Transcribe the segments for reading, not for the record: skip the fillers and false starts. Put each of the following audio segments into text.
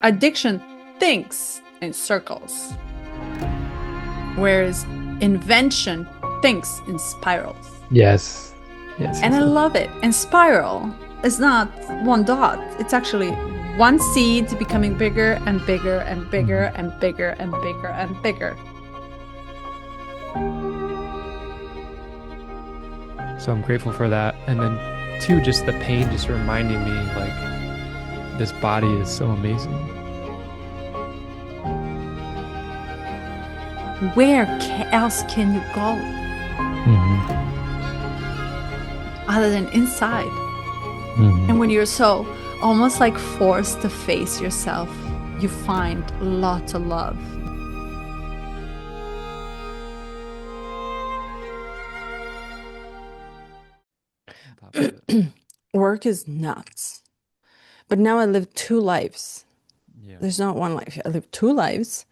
Addiction thinks in circles, whereas invention thinks in spirals. Yes. Yes, And yes, I yes. love it. And spiral is not one dot, it's actually one seed becoming bigger and bigger and bigger Mhm. and bigger and bigger and bigger. So I'm grateful for that. And then two, just the pain just reminding me like this body is so amazing. Where else can you go Hmm. other than inside? And Hmm. when you're so almost like forced to face yourself, you find lots of love. On top of it. Work is nuts. But now I live two lives. Yeah. There's not one life. I live two lives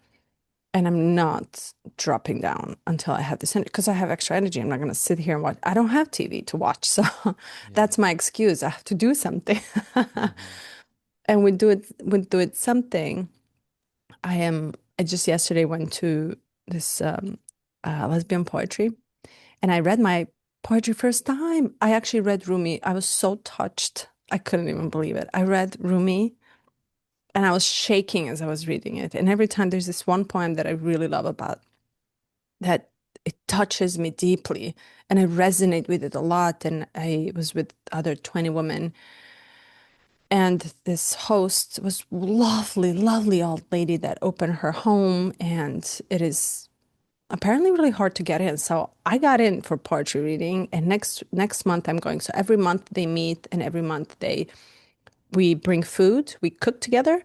and I'm not dropping down until I have this energy because I have extra energy. I'm not going to sit here and watch. I don't have TV to watch. So Yeah. that's my excuse. I have to do something. Hmm. And do it something. I just yesterday went to this lesbian poetry and I read my poetry first time. I actually read Rumi. I was so touched. I couldn't even Wow. believe it. I read Rumi and I was shaking as I was reading it. And every time there's this one poem that I really love about that it touches me deeply and I resonate with it a lot. And I was with other 20 women. And this host was lovely, lovely old lady that opened her home. And it is apparently really hard to get in. So I got in for poetry reading. And next month I'm going. So every month they meet and every month we bring food, we cook together,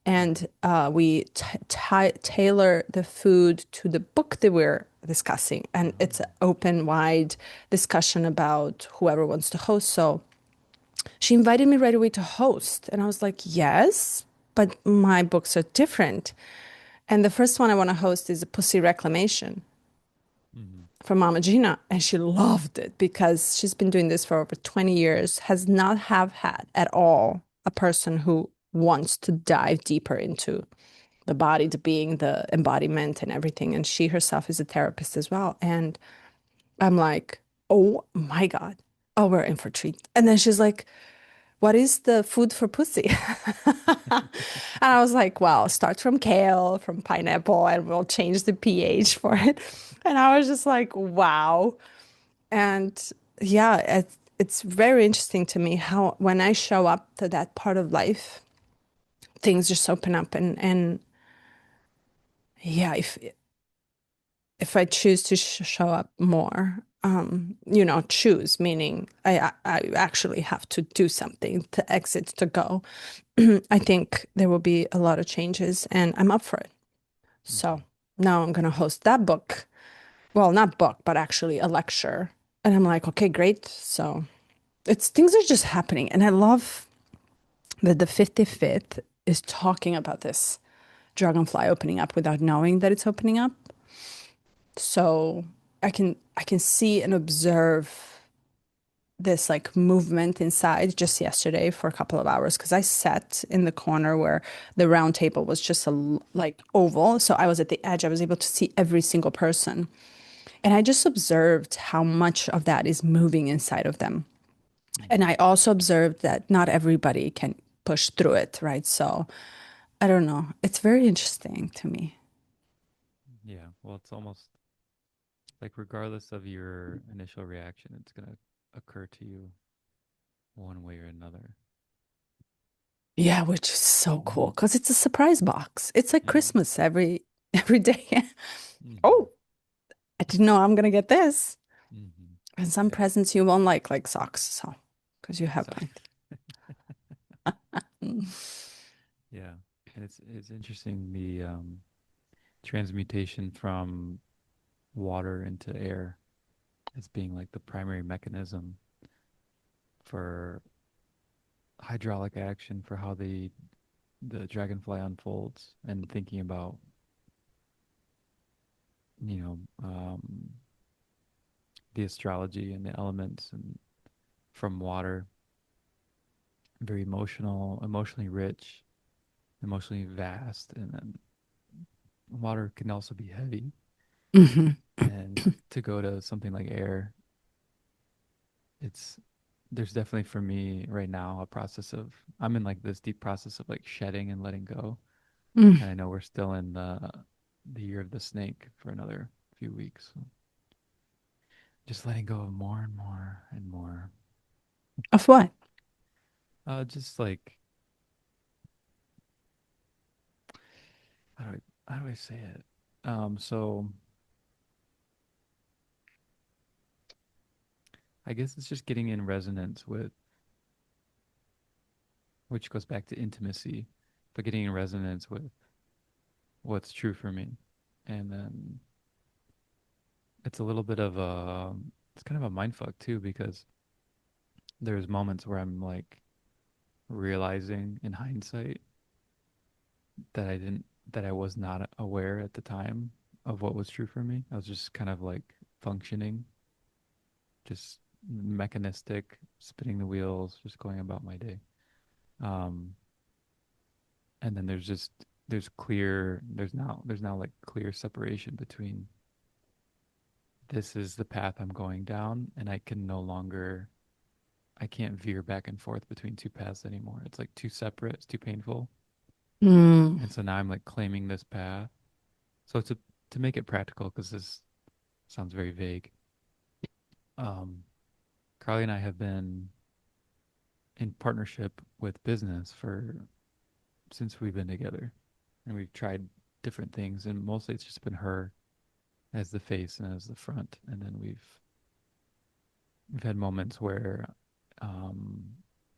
and Hmm. we tailor the food to the book that we're discussing. And it's an Oh. open, wide discussion about whoever wants to host. So she invited me right away to host. And I was like, yes, but my books are different. And the first one I want to host is a Pussy Reclamation Hmm. from Mama Gina. And she loved it because she's been doing this for over 20 years, has not have had at all a person who wants to dive deeper into the body, the being, the embodiment and everything. And she herself is a therapist as well. And I'm like, oh my God. Oh, we're in for a treat. And then she's like, what is the food for pussy? And I was like, well, start from kale, from pineapple, and we'll change the pH for it. And I was just like, wow. And yeah, it's very interesting to me how when I show up to that part of life, things just open up and yeah, if I choose to show up more, choose meaning I actually have to do something to exit to go. I think there will be a lot of changes, and I'm up for it. So Hmm. now I'm gonna host that book. Well, not book, but actually a lecture. And I'm like, okay, great. So it's things are just happening, and I love that the 55th is talking about this dragonfly opening up without knowing that it's opening up. So I can see and observe this like movement inside just yesterday for a couple of hours because I sat in the corner where the round table was just like oval. So I was at the edge. I was able to see every single person. And I just observed how much of that is moving inside of them. And Hmm. I also observed that not everybody can push through it, right? So I don't know. It's very interesting to me. Yeah. Well, it's almost like regardless of your initial reaction, it's gonna occur to you one way or another. Yeah, which is so cool Hmm. because it's a surprise box. It's like Hmm. Christmas every day. Hmm. Oh, I didn't know I'm gonna get this. Hmm. And some Yeah. presents you won't like socks, so because you have Exactly. plenty. Mm. Yeah. And it's interesting the transmutation from water into air as being like the primary mechanism for hydraulic action for how the dragonfly unfolds and thinking about you know the astrology and the elements and from water, very emotionally rich, emotionally vast, and then water can also be heavy. Hmm. And to go to something like air, it's there's definitely for me right now a process of I'm in like this deep process of like shedding and letting go. And I know we're still in the year of the snake for another few weeks. So just letting go of more and more and more. Of what? Just like how do I say it? So I guess it's just getting in resonance with, which goes back to intimacy, but getting in resonance with what's true for me. And then it's a little bit of a, it's kind of a mind fuck too, because there's moments where I'm like realizing in hindsight that that I was not aware at the time of what was true for me. I was just kind of like functioning, just mechanistic, spinning the wheels, just going about my day. Um, and then there's now like clear separation between this is the path I'm going down, and I can't veer back and forth between two paths anymore. It's like too separate, it's too painful. Mm. And so now I'm like claiming this path. So to make it practical, because this sounds very vague. Um, Carly and I have been in partnership with business for since we've been together, and we've tried different things, and mostly it's just been her as the face and as the front, and then we've had moments where um,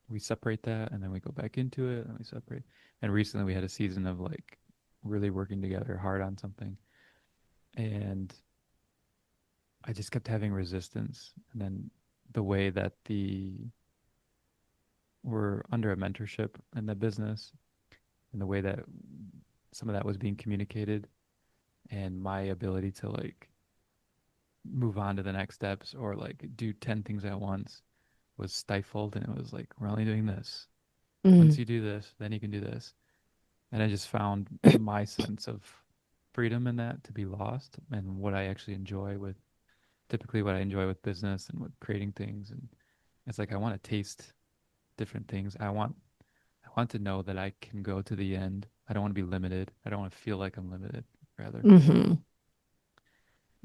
we separate that, and then we go back into it, and we separate. And recently, we had a season of like really working together hard on something, and I just kept having resistance. And then the way that the we're under a mentorship in the business, and the way that some of that was being communicated, and my ability to like move on to the next steps or like do 10 things at once was stifled. And it was like, we're only doing this. Once Mm. you do this, then you can do this. And I just found my sense of freedom in that to be lost, and what I actually enjoy with typically what I enjoy with business and with creating things. And it's like I want to taste different things. I want to know that I can go to the end. I don't want to be limited. I don't want to feel like I'm limited, rather. Hmm. And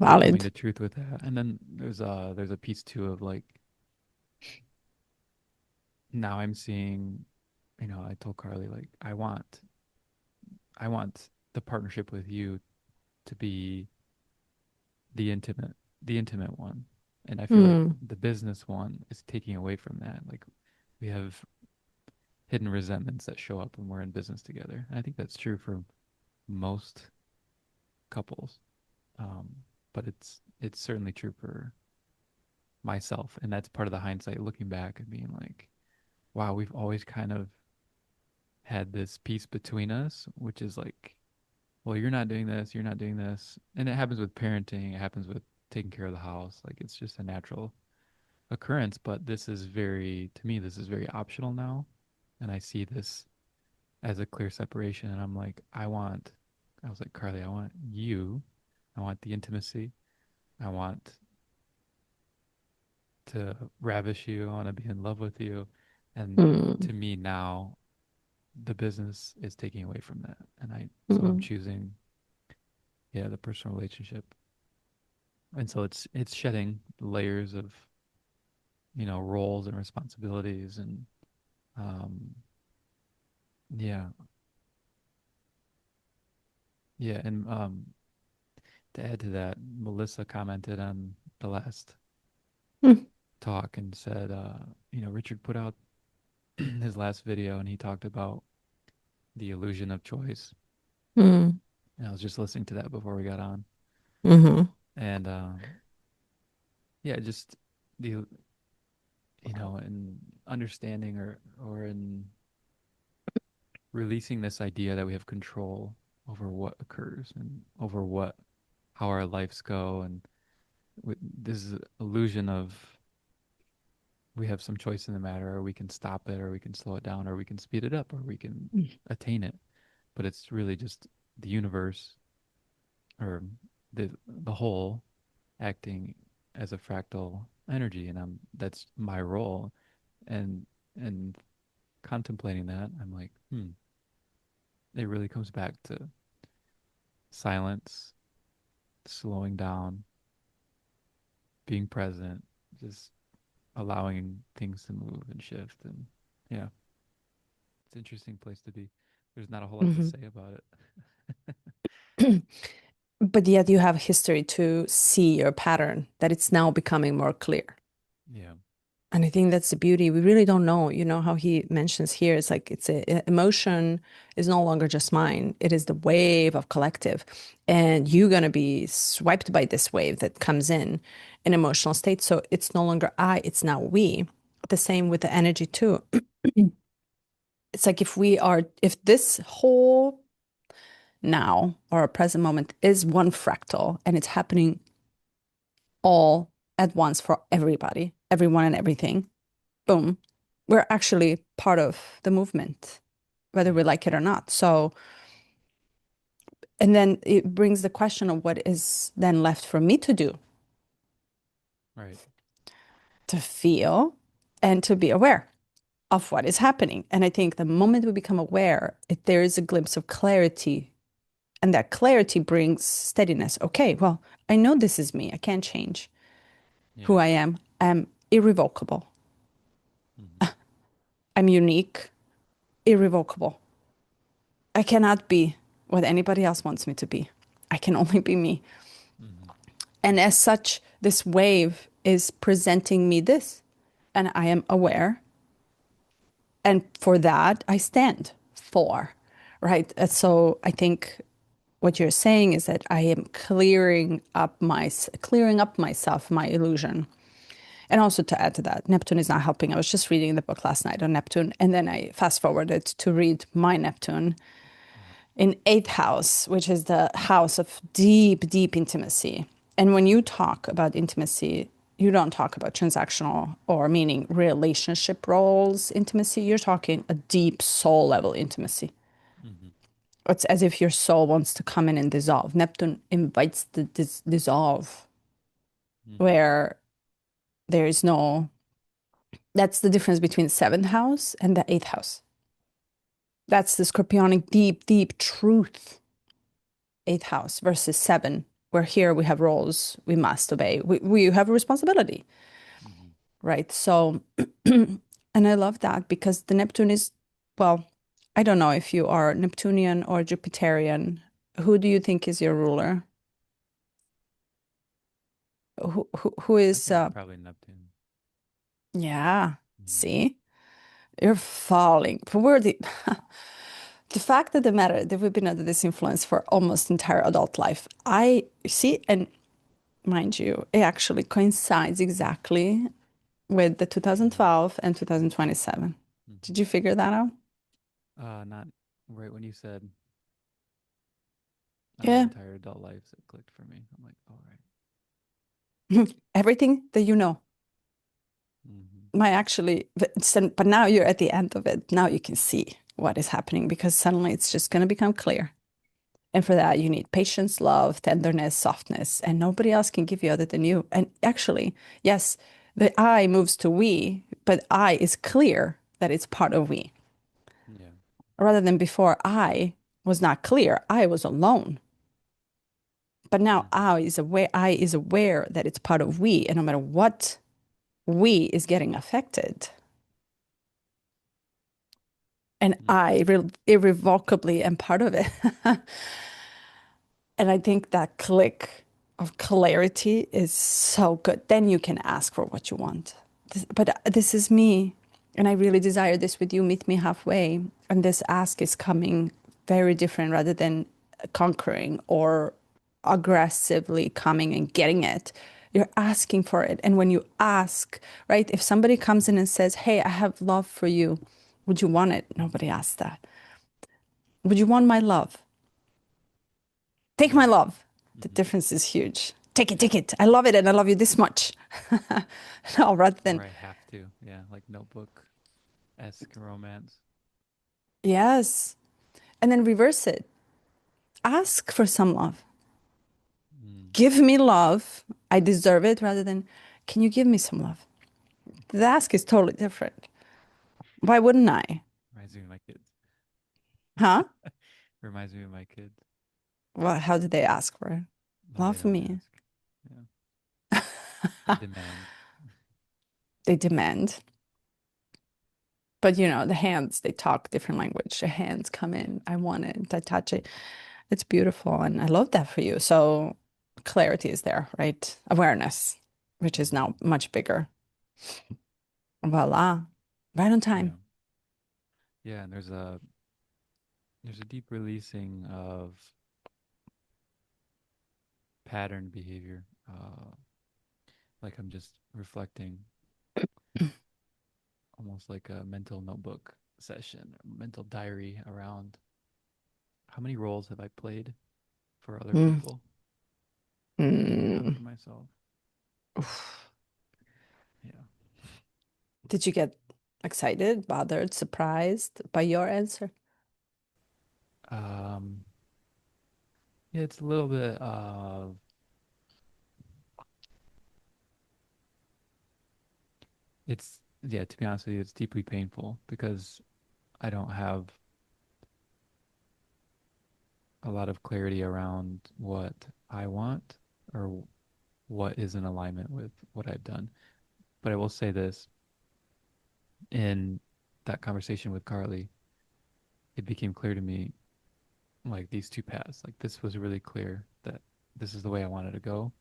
coming Valid. to truth with that. And then there's a piece too of like now I'm seeing, I told Carly like I want the partnership with you to be the intimate the intimate one. And I feel like Mm. the business one is taking away from that. Like we have hidden resentments that show up when we're in business together. And I think that's true for most couples. Um, but it's certainly true for myself. And that's part of the hindsight looking back and being like, wow, we've always kind of had this piece between us, which is like, well, you're not doing this, you're not doing this. And it happens with parenting, it happens with taking care of the house. Like it's just a natural occurrence. But to me, this is very optional now. And I see this as a clear separation. And I was like, Carly, I want you, I want the intimacy, I want to ravish you, I want to be in love with you. And Mm. to me now, the business is taking away from that. So I'm Mm. choosing, yeah, the personal relationship. And so it's shedding layers of, roles and responsibilities. And um, yeah, yeah. And to add to that, Melissa commented on the last Mm. talk and said, Richard put out his last video and he talked about the illusion of choice. Mm. And I was just listening to that before we got on. Hmm. And yeah, just the, in understanding or in releasing this idea that we have control over what occurs and over how our lives go. And this illusion of we have some choice in the matter, or we can stop it, or we can slow it down, or we can speed it up, or we can attain it. but it's really just the universe or the whole acting as a fractal energy, and that's my role. And contemplating that, I'm like, it really comes back to silence, slowing down, being present, just allowing things to move and shift. And yeah, it's an interesting place to be. There's not a whole lot to Mhm. say about it. But yet you have history to see your pattern, that it's now becoming more clear. Yeah. And I think that's the beauty. We really don't know. You know how he mentions here, it's like emotion is no longer just mine. It is the wave of collective. And you're going to be swiped by this wave that comes in emotional state. So it's no longer I, it's now we. The same with the energy too. It's like if this whole now or a present moment is one fractal and it's happening all at once for everybody, everyone and everything, boom, we're actually part of the movement, whether we Yeah. like it or not. So, and then it brings the question of what is then left for me to do, Right. to feel and to be aware of what is happening. And I think the moment we become aware, there is a glimpse of clarity. And that clarity brings steadiness. Okay, well, I know this is me. I can't change who Yeah. I am. I'm irrevocable. Hmm. I'm unique, irrevocable. I cannot be what anybody else wants me to be. I can only be me. Hmm. And as such, this wave is presenting me this, and I am aware. And for that, I stand for, right? And so I think what you're saying is that I am clearing up myself, my illusion. And also to add to that, Neptune is not helping. I was just reading the book last night on Neptune, and then I fast forwarded to read my Neptune in eighth house, which is the house of deep, deep intimacy. And when you talk about intimacy, you don't talk about transactional or meaning relationship roles intimacy. You're talking a deep soul level intimacy. Hmm. It's as if your soul wants to come in and dissolve. Neptune invites the dissolve, Hmm. where there is no, that's the difference between the seventh house and the eighth house. That's the scorpionic deep, deep truth eighth house versus seven, where here we have roles we must obey. We have a responsibility, Hmm. right? So, and I love that because the Neptune is, well, I don't know if you are Neptunian or Jupiterian. Who do you think is your ruler? Who I is, think probably Neptune. yeah, Hmm. see, you're falling. But we're the fact of the matter that we've been under this influence for almost entire adult life. I see, and mind you, it actually coincides exactly with the Hmm. 2012 and 2027. Hmm. Did you figure that out? Not right when you said under Yeah. entire adult lives, it clicked for me. I'm like, all right. Everything that you know Mm-hmm. might actually, but now you're at the end of it. Now you can see what is happening because suddenly it's just going to become clear. And for that, you need patience, love, tenderness, softness, and nobody else can give you other than you. And actually, yes, the I moves to we, but I is clear that it's part of we. Yeah. Rather than before, I was not clear. I was alone. But now Hmm. I is aware that it's part of we, and no matter what we is getting affected, and Hmm. I irrevocably am part of it. And I think that click of clarity is so good. Then you can ask for what you want. But this is me, and I really desire this with you. Meet me halfway. And this ask is coming very different rather than conquering or aggressively coming and getting it. You're asking for it. And when you ask, right, if somebody comes in and says, hey, I have love for you, would you want it? Nobody asks that. Would you want my love? Take my Yeah. love. The Hmm. difference is huge. Take it, take it. I love it and I love you this much. No, rather Or than, I have to. Yeah, like Notebook esque romance. yes. and then reverse it. Ask for some love. Mm. Give me love. I deserve it, rather than, can you give me some love? The ask is totally different. Why wouldn't I? Reminds me of my kids. Huh? Reminds me of my kids. Well, how did they ask for it? No, they Love don't me. ask. Yeah. They demand. They demand. But you know, the hands, they talk different language. The hands come in. I want it. I touch it. It's beautiful. And I love that for you. So clarity is there, right? Awareness, which is Mhm. now much bigger. Voila. Right on Yeah. time. Yeah, and there's a deep releasing of pattern behavior. Like I'm just reflecting, almost like a mental notebook session, a mental diary around how many roles have I played for other Mm. people and not Mm. for myself. Oof. Yeah. Did you get excited, bothered, surprised by your answer? Um, yeah, it's a little bit of it's yeah, to be honest with you, it's deeply painful because I don't have a lot of clarity around what I want or what is in alignment with what I've done. But I will say this, in that conversation with Carly, it became clear to me like these two paths. Like this was really clear that this is the way I wanted to go.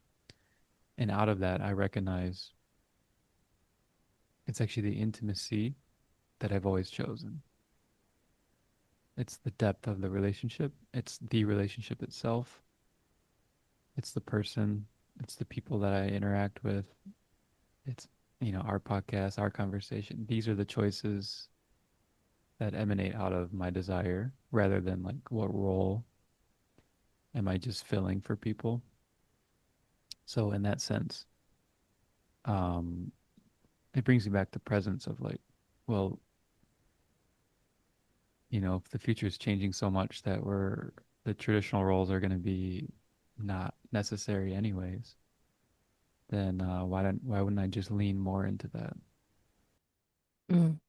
And out of that, I recognize it's actually the intimacy that I've always chosen. It's the depth of the relationship. It's the relationship itself. It's the person. It's the people that I interact with. It's, our podcast, our conversation. These are the choices that emanate out of my desire rather than like what role am I just filling for people. So in that sense, um, it brings me back to presence of like, well, if the future is changing so much that the traditional roles are going to be not necessary anyways, then why wouldn't I just lean more into that? Mm.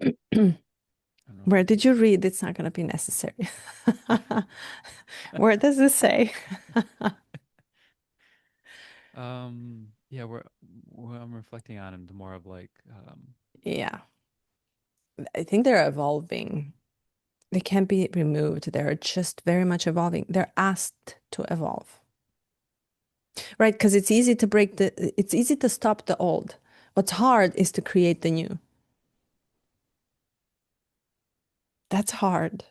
I don't know if Where that did makes you read it's not going to be necessary? Where does it say? Yeah, what I'm reflecting on is more of like, Yeah, I think they're evolving. They can't be removed. They're just very much evolving. They're asked to evolve, right? Because it's easy to stop the old. What's hard is to create the new. That's hard.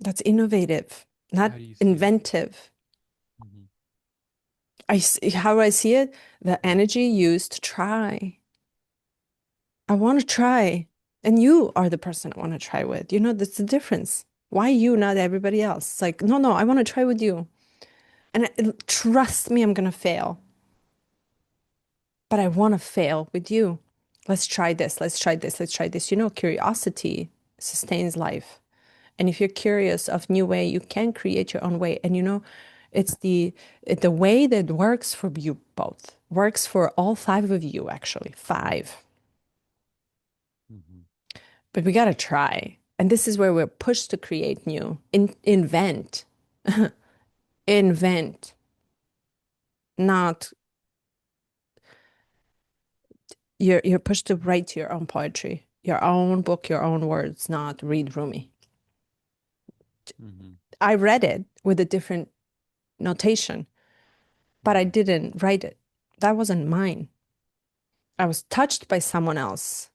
That's innovative, not how do you see it? inventive. Hmm. How do I see it? The energy used to try. I want to try. And you are the person I want to try with. That's the difference. Why you, not everybody else? It's like, no, no, I want to try with you. And trust me, I'm going to fail, but I want to fail with you. Let's try this. Let's try this. Let's try this. Curiosity sustains life. And if you're curious of new way, you can create your own way. And it's the way that works for you both, works for all five of you, actually, five. Hmm. But we got to try. And this is where we're pushed to create new, invent, invent, not you're pushed to write your own poetry, your own book, your own words, not read Rumi. Hmm. I read it with a different notation, but I Hmm. didn't write it. That wasn't mine. I was touched by someone else.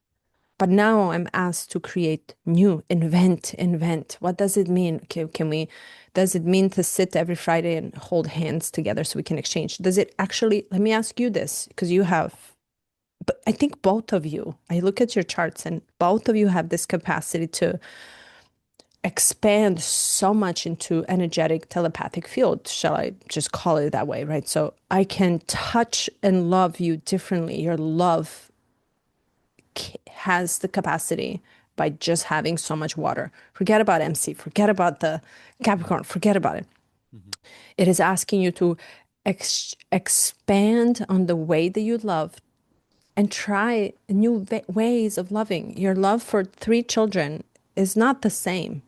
But now I'm asked to create new, invent, invent. What does it mean? Does it mean to sit every Friday and hold hands together so we can exchange? Does it actually, let me ask you this, because but I think both of you, I look at your charts and both of you have this capacity to expand so much into energetic telepathic field. Shall I just call it that way, right? So I can touch and love you differently. Your love has the capacity by just having so much water. Forget about MC, forget about the Capricorn, forget about it. Mm-hmm. It is asking you to expand on the way that you love and try new ways of loving. Your love for 3 children is not the same.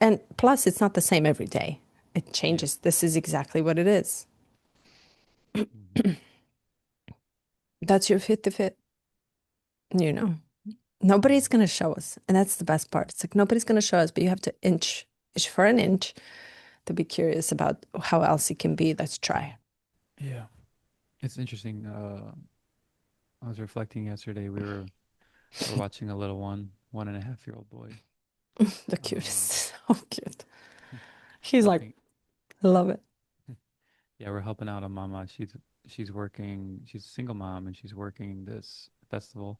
And plus, it's not the same every day. It Yeah. changes. This is exactly what it is. Mm-hmm. That's your fit to fit, you know. Nobody's Mm-hmm. going to show us. And that's the best part. It's like nobody's going to show us, but you have to inch for an inch to be curious about how else it can be. Let's try. Yeah. It's interesting. I was reflecting yesterday. We're watching a little 1.5 year old boy. The Um, cutest. So cute. He's like, helping. I love it. Yeah, we're helping out a mama. She's working. She's a single mom, and she's working this festival.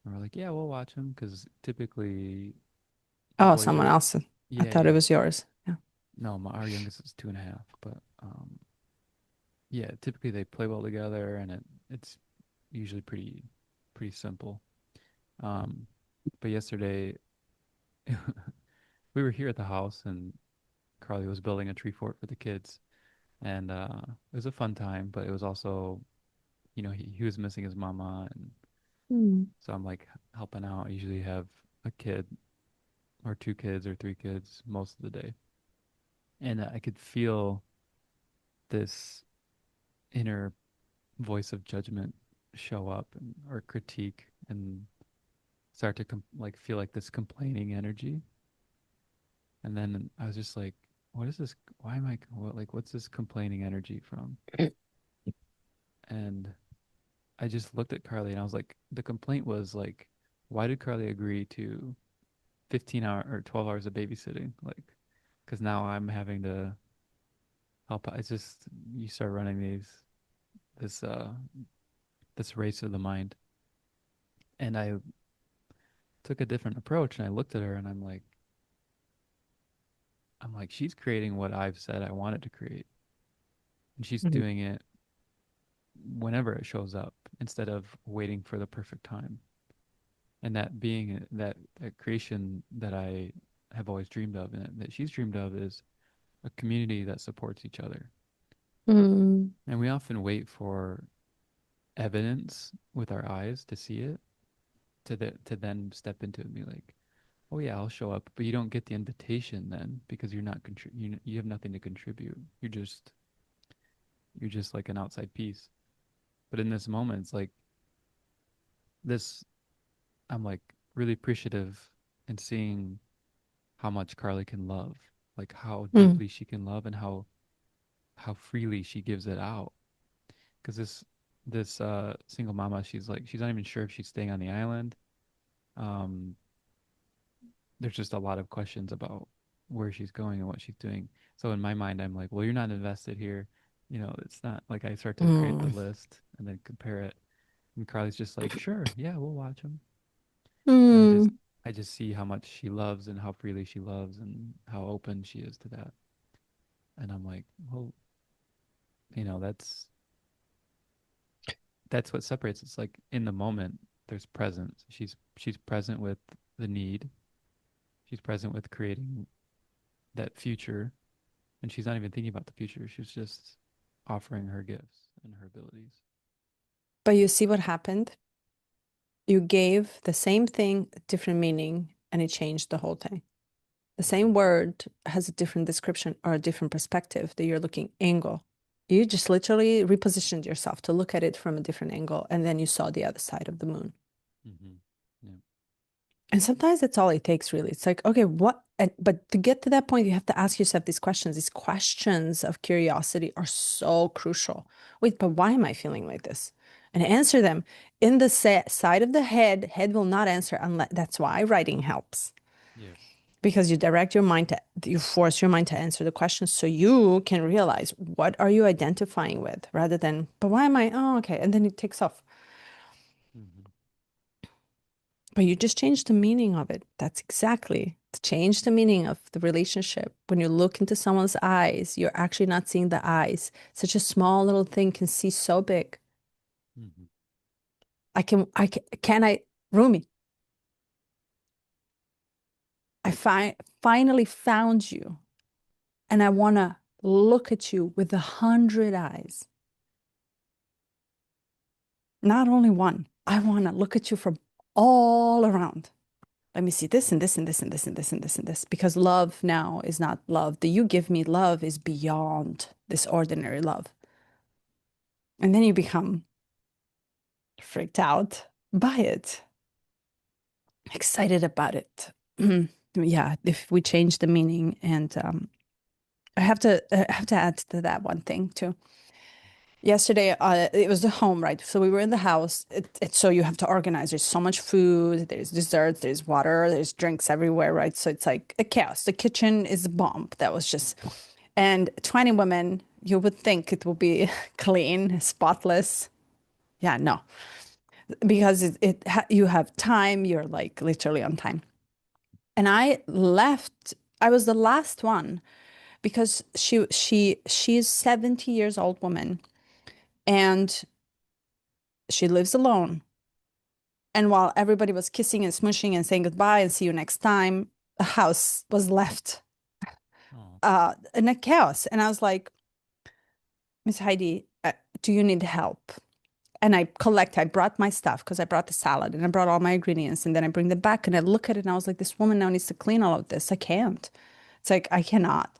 And we're like, yeah, we'll watch him because typically the Oh, boys someone are. else. I Yeah, thought it yeah. was yours. Yeah. No, our youngest is 2.5, but yeah, typically they play well together, and it's usually pretty simple. Um, but yesterday we were here at the house, and Carly was building a tree fort for the kids, and it was a fun time. But it was also, he was missing his mama, and Mm. so I'm like helping out. I usually have a kid or 2 kids or 3 kids most of the day, and I could feel this inner voice of judgment show up or critique and start to like feel like this complaining energy. And then I was just like, what is this? Why am I like, what's this complaining energy from? And I just looked at Carly and I was like, the complaint was like, why did Carly agree to 15 hour or 12 hours of babysitting? Like, because now I'm having to help out. It's just, you start running this, this race of the mind. And I took a different approach and I looked at her and I'm like, she's creating what I've said I wanted to create. And she's Mhm. doing it whenever it shows up instead of waiting for the perfect time. And that being that creation that I have always dreamed of and that she's dreamed of is a community that supports each other. Mm. And we often wait for evidence with our eyes to see it, to then step into it and be like, oh yeah, I'll show up. But you don't get the invitation then because you're not you have nothing to contribute. You're just like an outside piece. But in this moment, it's like this. I'm like really appreciative and seeing how much Carly can love, like how Mm. deeply she can love and how freely she gives it out. Because this single mama, she's not even sure if she's staying on the island. Um, there's just a lot of questions about where she's going and what she's doing. So in my mind, I'm like, well, you're not invested here. It's not like I start to create the Mm. list and then compare it. And Carly's just like, sure, yeah, we'll watch them. And I just Mm. I just see how much she loves and how freely she loves and how open she is to that. And I'm like, well, that's what separates. It's like in the moment there's presence. She's present with the need. She's present with creating that future, and she's not even thinking about the future. She's just offering her gifts and her abilities. But you see what happened? You gave the same thing a different meaning and it changed the whole thing. The same Mm-hmm. word has a different description or a different perspective that you're looking angle. You just literally repositioned yourself to look at it from a different angle and then you saw the other side of the moon. Mm-hmm. Yeah. And sometimes that's all it takes, really. It's like, okay, what? But to get to that point, you have to ask yourself these questions. These questions of curiosity are so crucial. Wait, but why am I feeling like this? And answer them in the side of the head. Head will not answer unless that's why writing helps Yeah. because you direct your mind to, you force your mind to answer the questions so you can realize what are you identifying with rather than, but why am I? Oh, okay. And then it takes off. Mm-hmm. But you just change the meaning of it. That's exactly to change the meaning of the relationship. When you look into someone's eyes, you're actually not seeing the eyes. Such a small little thing can see so big. Mm-hmm. Can I, Rumi, finally found you, and I want to look at you with 100 eyes. Not only one. I want to look at you from all around. Let me see this and this and this and this and this and this and this. Because love now is not love. The you give me love is beyond this ordinary love. And then you become freaked out by it, excited about it. Yeah, if we change the meaning, and I have to add to that one thing too. Yesterday, it was the home, right? So we were in the house. So you have to organize. There's so much food. There's desserts. There's water. There's drinks everywhere, right? So it's like a chaos. The kitchen is a bomb. That was just, and 20 women. You would think it will be clean, spotless. Yeah, no, because you have time. You're like literally on time. And I left. I was the last one because she's 70 years old woman, and she lives alone. And while everybody was kissing and smushing and saying goodbye and see you next time, the house was left Oh. in a chaos. And I was like, Miss Heidi, do you need help? And I brought my stuff because I brought the salad and I brought all my ingredients. And then I bring them back and I look at it and I was like, this woman now needs to clean all of this. I can't. It's like, I cannot.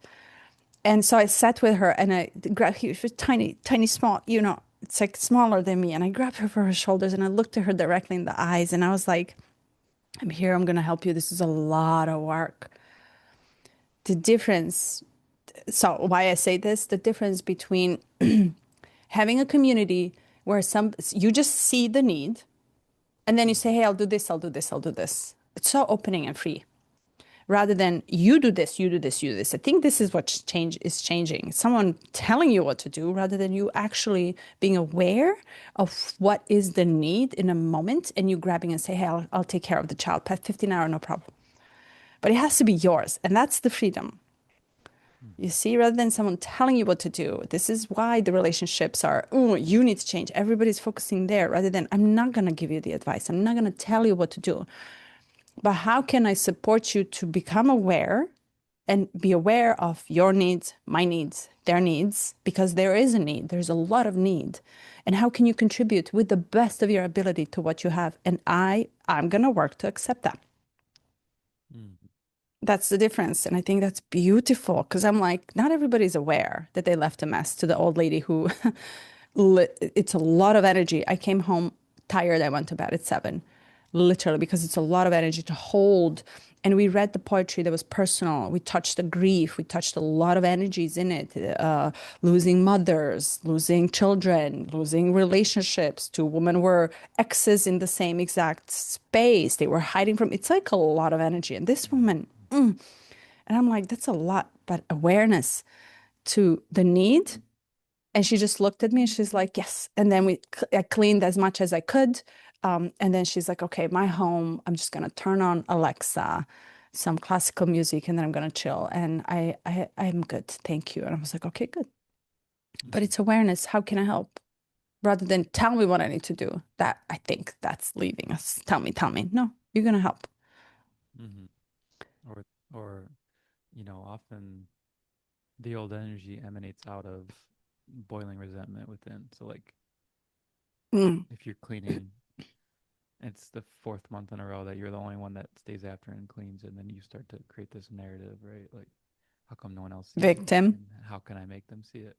And so I sat with her and I grabbed her. She was tiny, tiny, small, it's like smaller than me. And I grabbed her for her shoulders and I looked at her directly in the eyes. And I was like, I'm here. I'm going to help you. This is a lot of work. The difference, so why I say this, the difference between having a community where you just see the need and then you say, hey, I'll do this, I'll do this, I'll do this. It's so opening and free rather than you do this, you do this, you do this. I think this is what is changing. Someone telling you what to do rather than you actually being aware of what is the need in a moment and you grabbing and say, hey, I'll take care of the child. Past 15 hours, no problem. But it has to be yours. And that's the freedom. You see, rather than someone telling you what to do. This is why the relationships are, oh, you need to change. Everybody's focusing there rather than, I'm not going to give you the advice. I'm not going to tell you what to do. But how can I support you to become aware and be aware of your needs, my needs, their needs? Because there is a need. There's a lot of need. And how can you contribute with the best of your ability to what you have? And I'm going to work to accept that. Mm. That's the difference. And I think that's beautiful because I'm like, not everybody's aware that they left a mess to the old lady who it's a lot of energy. I came home tired. I went to bed at 7, literally, because it's a lot of energy to hold. And we read the poetry that was personal. We touched the grief. We touched a lot of energies in it. Losing mothers, losing children, losing relationships. Two women were exes in the same exact space. They were hiding from. It's like a lot of energy. And this woman, and I'm like, that's a lot. But awareness to the need, and she just looked at me and she's like, yes. And then I cleaned as much as I could. And then she's like, okay, my home, I'm just going to turn on Alexa, some classical music, and then I'm going to chill. And I'm good. Thank you. And I was like, okay, good. But it's awareness. How can I help? Rather than tell me what I need to do. That I think that's leaving us. Tell me. No, you're going to help. Mm-hmm. Or, often the old energy emanates out of boiling resentment within. So, like, Mm. if you're cleaning, it's the 4th month in a row that you're the only one that stays after and cleans, and then you start to create this narrative, right? Like, how come no one else sees it? Victim. And how can I make them see it?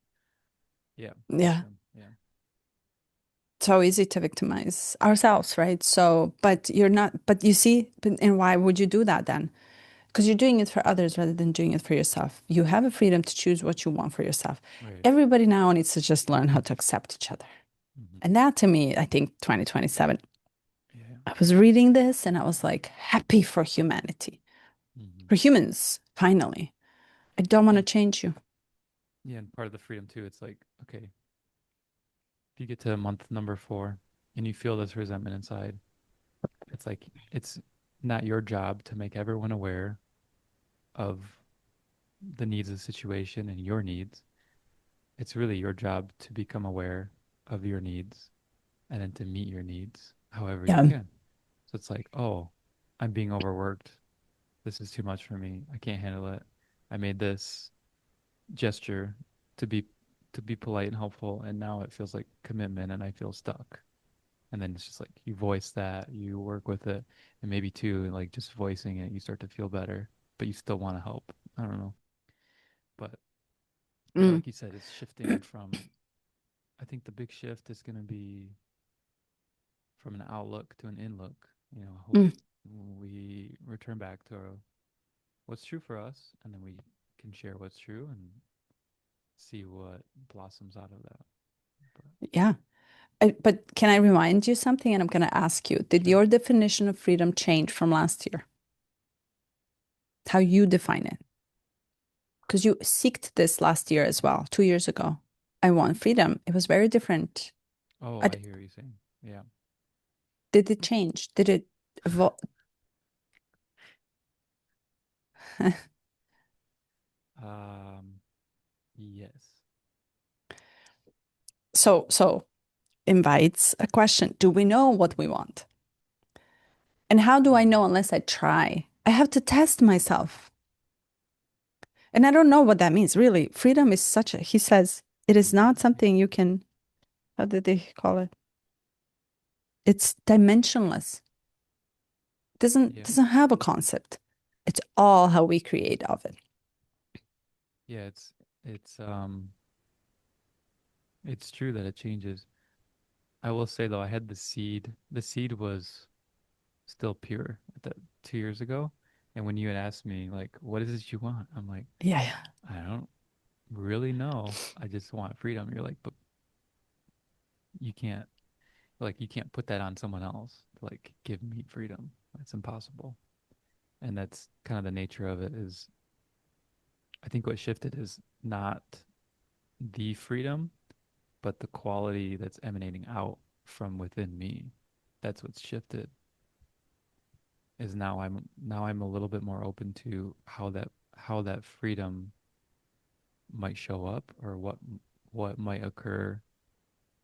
Yeah. Yeah. Yeah. So easy to victimize ourselves, right? So, but you're not, but you see, and why would you do that then? Because you're doing it for others rather than doing it for yourself. You have a freedom to choose what you want for yourself. Right. Everybody now needs to just learn how to accept each other. Mm-hmm. And that to me, I think 2027, Yeah. I was reading this and I was like, happy for humanity, Mm-hmm. for humans, finally. I don't want to change you. Yeah. And part of the freedom too, it's like, okay, if you get to month number 4 and you feel this resentment inside, it's like, it's not your job to make everyone aware of the needs of the situation and your needs. It's really your job to become aware of your needs and then to meet your needs however you Yeah. can. So it's like, oh, I'm being overworked. this is too much for me. I can't handle it. I made this gesture to be to be polite and helpful, and now it feels like commitment, and I feel stuck. And then it's just like you voice that, you work with it, and maybe too, like just voicing it, you start to feel better, but you still want to help. I don't know, but yeah, Mm, like you said, it's shifting from. I think the big shift is going to be from an outlook to an inlook. I hope mm. we return back to what's true for us, and then we can share what's true and see what blossoms out of that. But Yeah. But can I remind you something? And I'm going to ask you, did sure. your definition of freedom change from last year? How you define it? Because you seeked this last year as well, 2 years ago. I want freedom. It was very different. Oh, I I d hear you saying. Yeah. Did it change? Did it evolve? Um, yes. So invites a question. Do we know what we want? And how do I Hmm. know unless I try? I have to test myself. And I don't know what that means, really. Freedom is such a, he says, it is not something you can, how did they call it? It's dimensionless. Yeah. Doesn't have a concept. It's all how we create of it. Yeah, it's it's true that it changes. I will say though, I had the seed. The seed was still pure at that 2 years ago. And when you had asked me like, what is it you want? I'm like, Yeah, yeah. I don't really know. I just want freedom. You're like, but you can't you can't put that on someone else to like give me freedom. It's impossible. And that's kind of the nature of it is I think what shifted is not the freedom, but the quality that's emanating out from within me. That's what's shifted. Is now I'm a little bit more open to how that freedom might show up or what might occur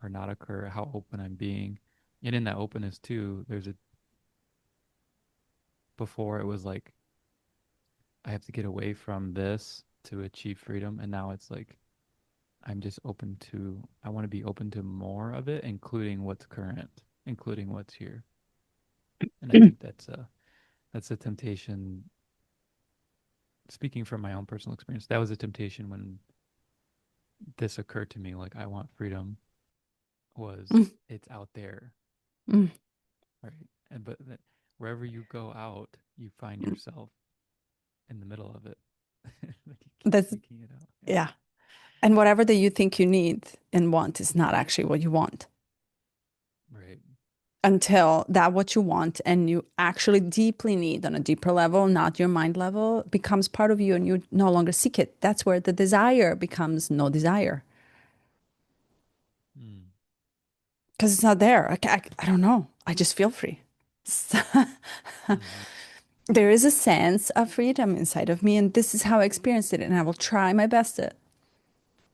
or not occur, how open I'm being. And in that openness too, there's a before it was like I have to get away from this to achieve freedom, and now it's like I'm just open to I want to be open to more of it, including what's current, including what's here. And I think that's a temptation. Speaking from my own personal experience, that was a temptation when this occurred to me. Like I want freedom was Mm, it's out there, mm, right? And but that wherever you go out, you find mm. yourself in the middle of it. Like you keep That's, seeking it out. Yeah. yeah. And whatever that you think you need and want is not actually what you want Right. until that what you want and you actually deeply need on a deeper level, not your mind level, becomes part of you and you no longer seek it. That's where the desire becomes no desire Mm. because it's not there. I don't know. I just feel free. Mm-hmm. There is a sense of freedom inside of me, and this is how I experienced it. And I will try my best to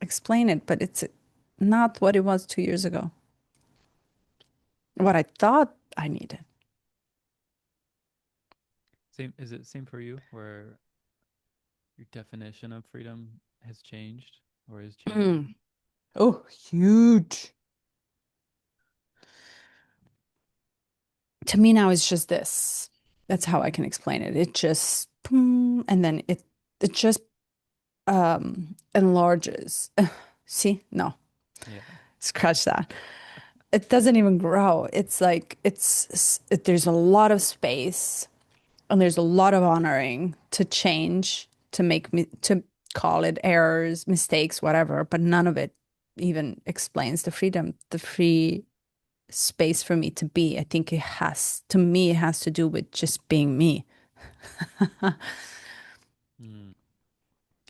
explain it, but it's not what it was 2 years ago. What I thought I needed. Same is it same for you where your definition of freedom has changed or is changing? Mm. Oh, huge. To me now it's just this. That's how I can explain it. It just and then it just enlarges. See? No. Yeah. Scratch that. It doesn't even grow. It's like there's a lot of space and there's a lot of honoring to change, to make me to call it errors, mistakes, whatever, but none of it even explains the freedom, the free space for me to be. I think it has, to me, it has to do with just being me Mm.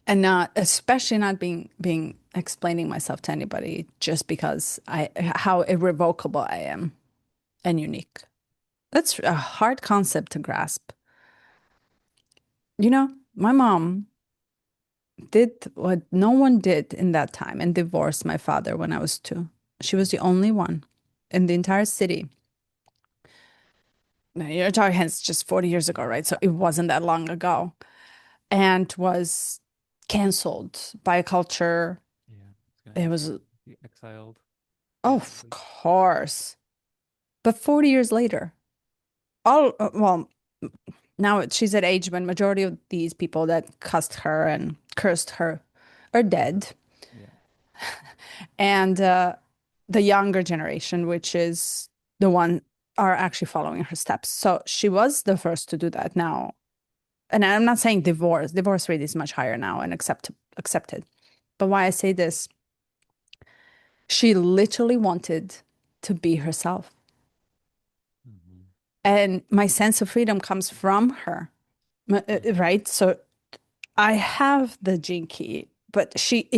and not, especially not being explaining myself to anybody just because how irrevocable I am and unique. That's a hard concept to grasp. My mom did what no one did in that time and divorced my father when I was 2. She was the only one in the entire city you're talking it's just 40 years ago, right? So it wasn't that long ago, and was canceled by a culture. Yeah, it's gonna It was, be exiled, oh, of basically. course. But 40 years later, well, now she's at age when majority of these people that cussed her and cursed her are dead. Yeah. And the younger generation, which is the one, are actually following her steps. So she was the first to do that now. And I'm not saying divorce rate is much higher now and accepted. But why I say this, she literally wanted to be herself. Hmm. And my sense of freedom comes from her, Hmm. right? So I have the gene key, but she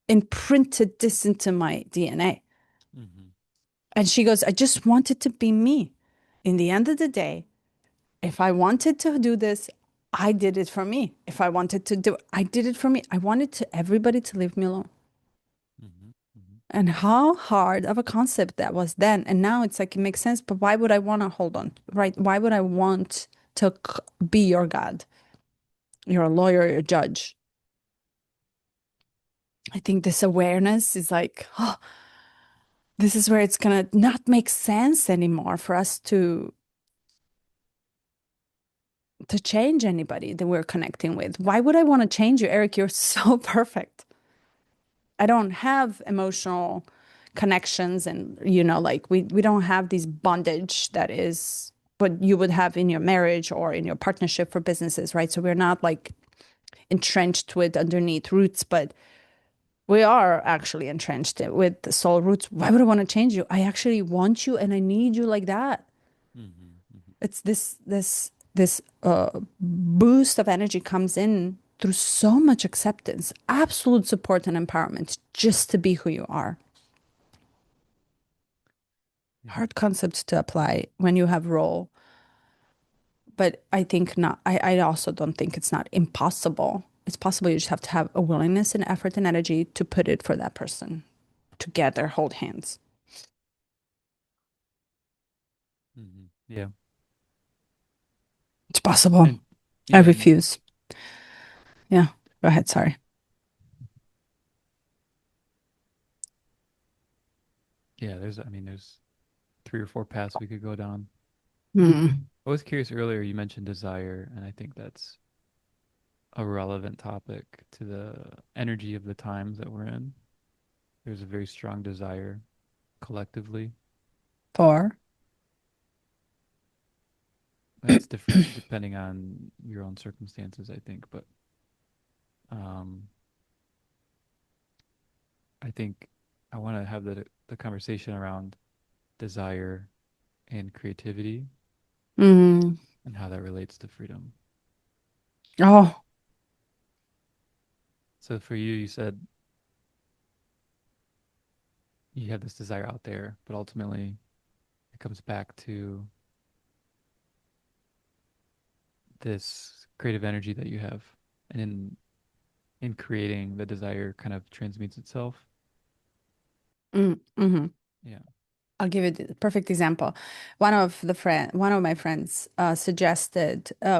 imprinted this into my DNA. Hmm. And she goes, I just wanted to be me. In the end of the day, if I wanted to do this, I did it for me. If I wanted to do it, I did it for me. I wanted to everybody to leave me alone. Hmm. Hmm. And how hard of a concept that was then. And now it's like it makes sense, but why would I want to hold on? Right? Why would I want to be your God, your lawyer, your judge? I think this awareness is like, oh, this is where it's gonna not make sense anymore for us to change anybody that we're connecting with. Why would I want to change you, Eric? You're so perfect. I don't have emotional connections, and like we don't have these bondage that is what you would have in your marriage or in your partnership for businesses, right? So we're not like entrenched with underneath roots, but we are actually entrenched with the soul roots. Why would I want to change you? I actually want you and I need you like that. Hmm. Hmm. It's this boost of energy comes in through so much acceptance, absolute support and empowerment just to be who you are. Yeah. Hard concepts to apply when you have role, but I think not. I also don't think it's not impossible. It's possible. You just have to have a willingness and effort and energy to put it for that person together, hold hands. Hmm. Yeah. It's possible. And I yeah, and refuse. Yeah. Go ahead. Sorry. yeah, there's 3 or 4 paths we could go down. Mm. I was curious earlier, you mentioned desire, and I think that's a relevant topic to the energy of the times that we're in. There's a very strong desire collectively. For. It's different depending on your own circumstances, I think, but um, I think I want to have the conversation around desire and creativity Mm. and how that relates to freedom. Oh. So for you, you said you have this desire out there, but ultimately it comes back to this creative energy that you have. And in creating, the desire kind of transmutes itself. Mm-hmm. Yeah. I'll give you the perfect example. One of my friends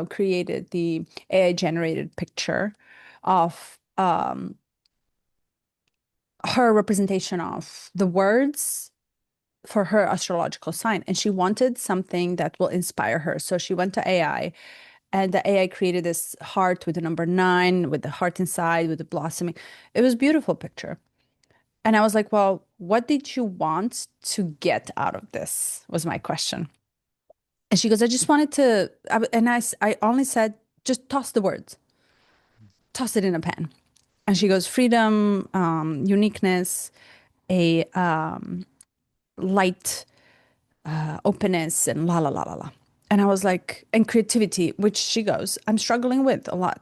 created the AI generated picture of her representation of the words for her astrological sign, and she wanted something that will inspire her. So she went to AI, and the AI created this heart with the number 9, with the heart inside, with the blossoming. It was a beautiful picture. And I was like, well, what did you want to get out of this? Was my question. And she goes, I just wanted to, I only said, just toss the words, toss it in a pan. And she goes, freedom, uniqueness, a light, openness, and la la la la la. And I was like, and creativity, which she goes, I'm struggling with a lot.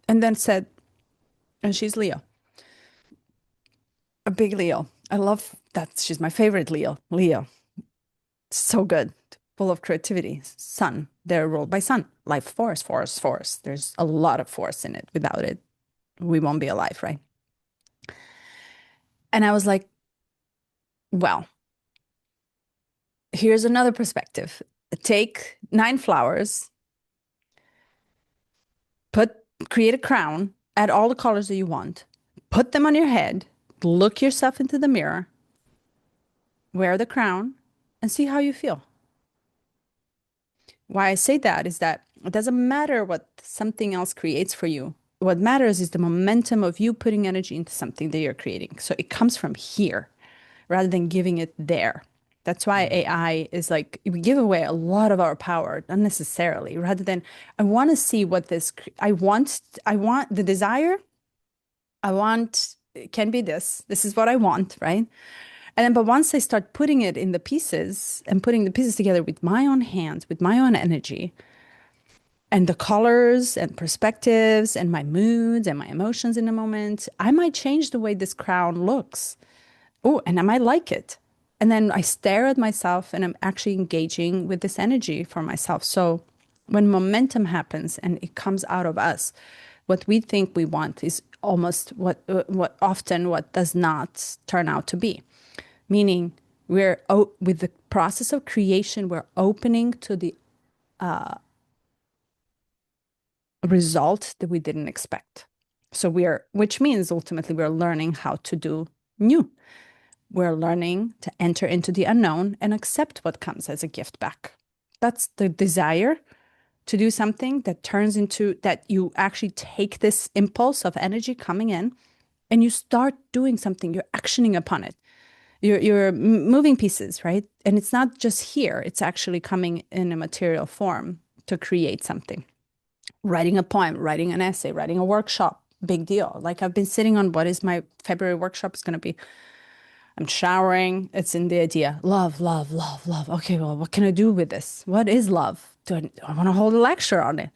And then said, and she's Leo, a big Leo. I love that. She's my favorite Leo. Leo. So good, full of creativity. Sun, they're ruled by sun. Life force, force, force. There's a lot of force in it. Without it, we won't be alive, right? And I was like, well, Here's another perspective. Take 9 flowers, create a crown, add all the colors that you want, put them on your head, look yourself into the mirror, wear the crown, and see how you feel. Why I say that is that it doesn't matter what something else creates for you. What matters is the momentum of you putting energy into something that you're creating. So it comes from here rather than giving it there. That's why AI is like, we give away a lot of our power unnecessarily rather than, I want to see what this, I want the desire. I want, it can be this is what I want, right? And then, but once I start putting it in the pieces and putting the pieces together with my own hands, with my own energy, and the colors and perspectives and my moods and my emotions in the moment, I might change the way this crown looks. Oh, and I might like it. And then I stare at myself and I'm actually engaging with this energy for myself. So when momentum happens and it comes out of us, what we think we want is almost what often what does not turn out to be. Meaning with the process of creation, we're opening to the result that we didn't expect. So which means ultimately we're learning how to do new. We're learning to enter into the unknown and accept what comes as a gift back. That's the desire to do something that turns into that you actually take this impulse of energy coming in and you start doing something, you're actioning upon it. You're moving pieces, right? And it's not just here, it's actually coming in a material form to create something. Writing a poem, writing an essay, writing a workshop, big deal. Like I've been sitting on what is my February workshop is going to be. I'm showering. It's in the idea. Love, love, love, love. Okay, well, what can I do with this? What is love? Do I want to hold a lecture on it?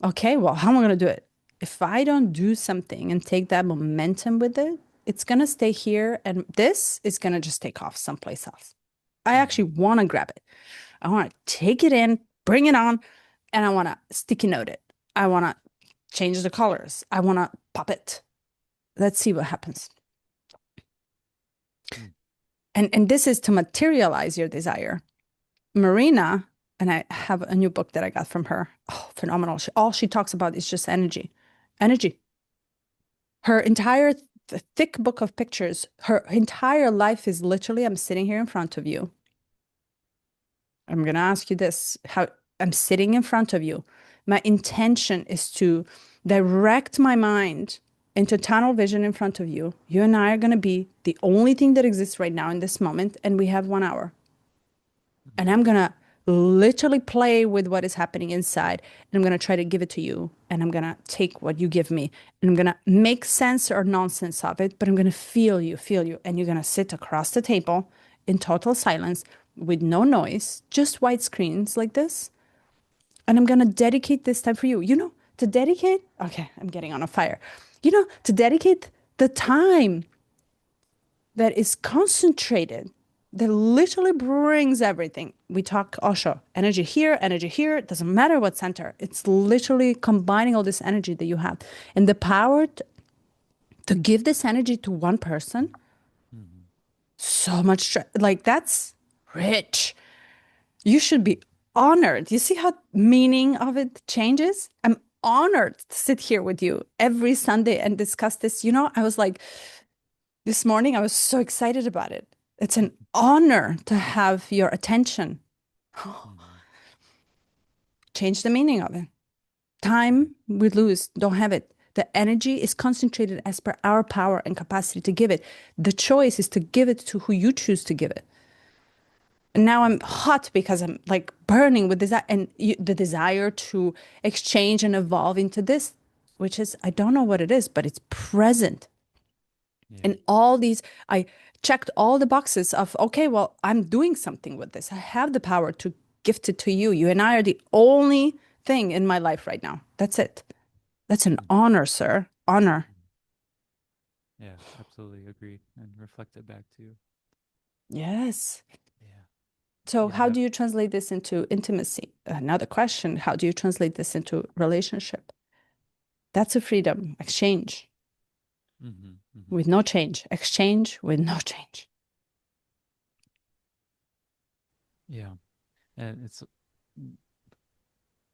Okay, well, how am I going to do it? If I don't do something and take that momentum with it, it's going to stay here and this is going to just take off someplace else. I actually want to grab it. I want to take it in, bring it on, and I want to sticky note it. I want to change the colors. I want to pop it. Let's see what happens. And this is to materialize your desire. Marina, and I have a new book that I got from her. Oh, phenomenal. All she talks about is just energy. Energy. Her entire thick book of pictures, her entire life is literally, I'm sitting here in front of you. I'm going to ask you this, how I'm sitting in front of you. My intention is to direct my mind into tunnel vision in front of you. You and I are going to be the only thing that exists right now in this moment, and we have 1 hour. And I'm going to literally play with what is happening inside, and I'm going to try to give it to you, and I'm going to take what you give me, and I'm going to make sense or nonsense of it, but I'm going to feel you, and you're going to sit across the table in total silence with no noise, just white screens like this. And I'm going to dedicate this time for you. You know, to dedicate, okay, I'm getting on a fire. You know, to dedicate the time that is concentrated, that literally brings everything. We talk Osho, energy here, it doesn't matter what center. It's literally combining all this energy that you have. And the power to give this energy to one person, so much, like that's rich. You should be honored. You see how meaning of it changes? I'm honored to sit here with you every Sunday and discuss this. You know, I was like, this morning, I was so excited about it. It's an honor to have your attention. Change the meaning of it. Time we lose, don't have it. The energy is concentrated as per our power and capacity to give it. The choice is to give it to who you choose to give it. And now I'm hot because I'm like burning with desire and the desire to exchange and evolve into this, which is, I don't know what it is, but it's present. And all these, I checked all the boxes of, okay, well, I'm doing something with this. I have the power to gift it to you. You and I are the only thing in my life right now. That's it. That's an honor, sir. Honor. Yeah, absolutely agree and reflect it back to you. Yes. Yeah. So Yeah, how do you translate this into intimacy? Another question, how do you translate this into relationship? That's a freedom, exchange with no change, exchange with no change. Yeah. And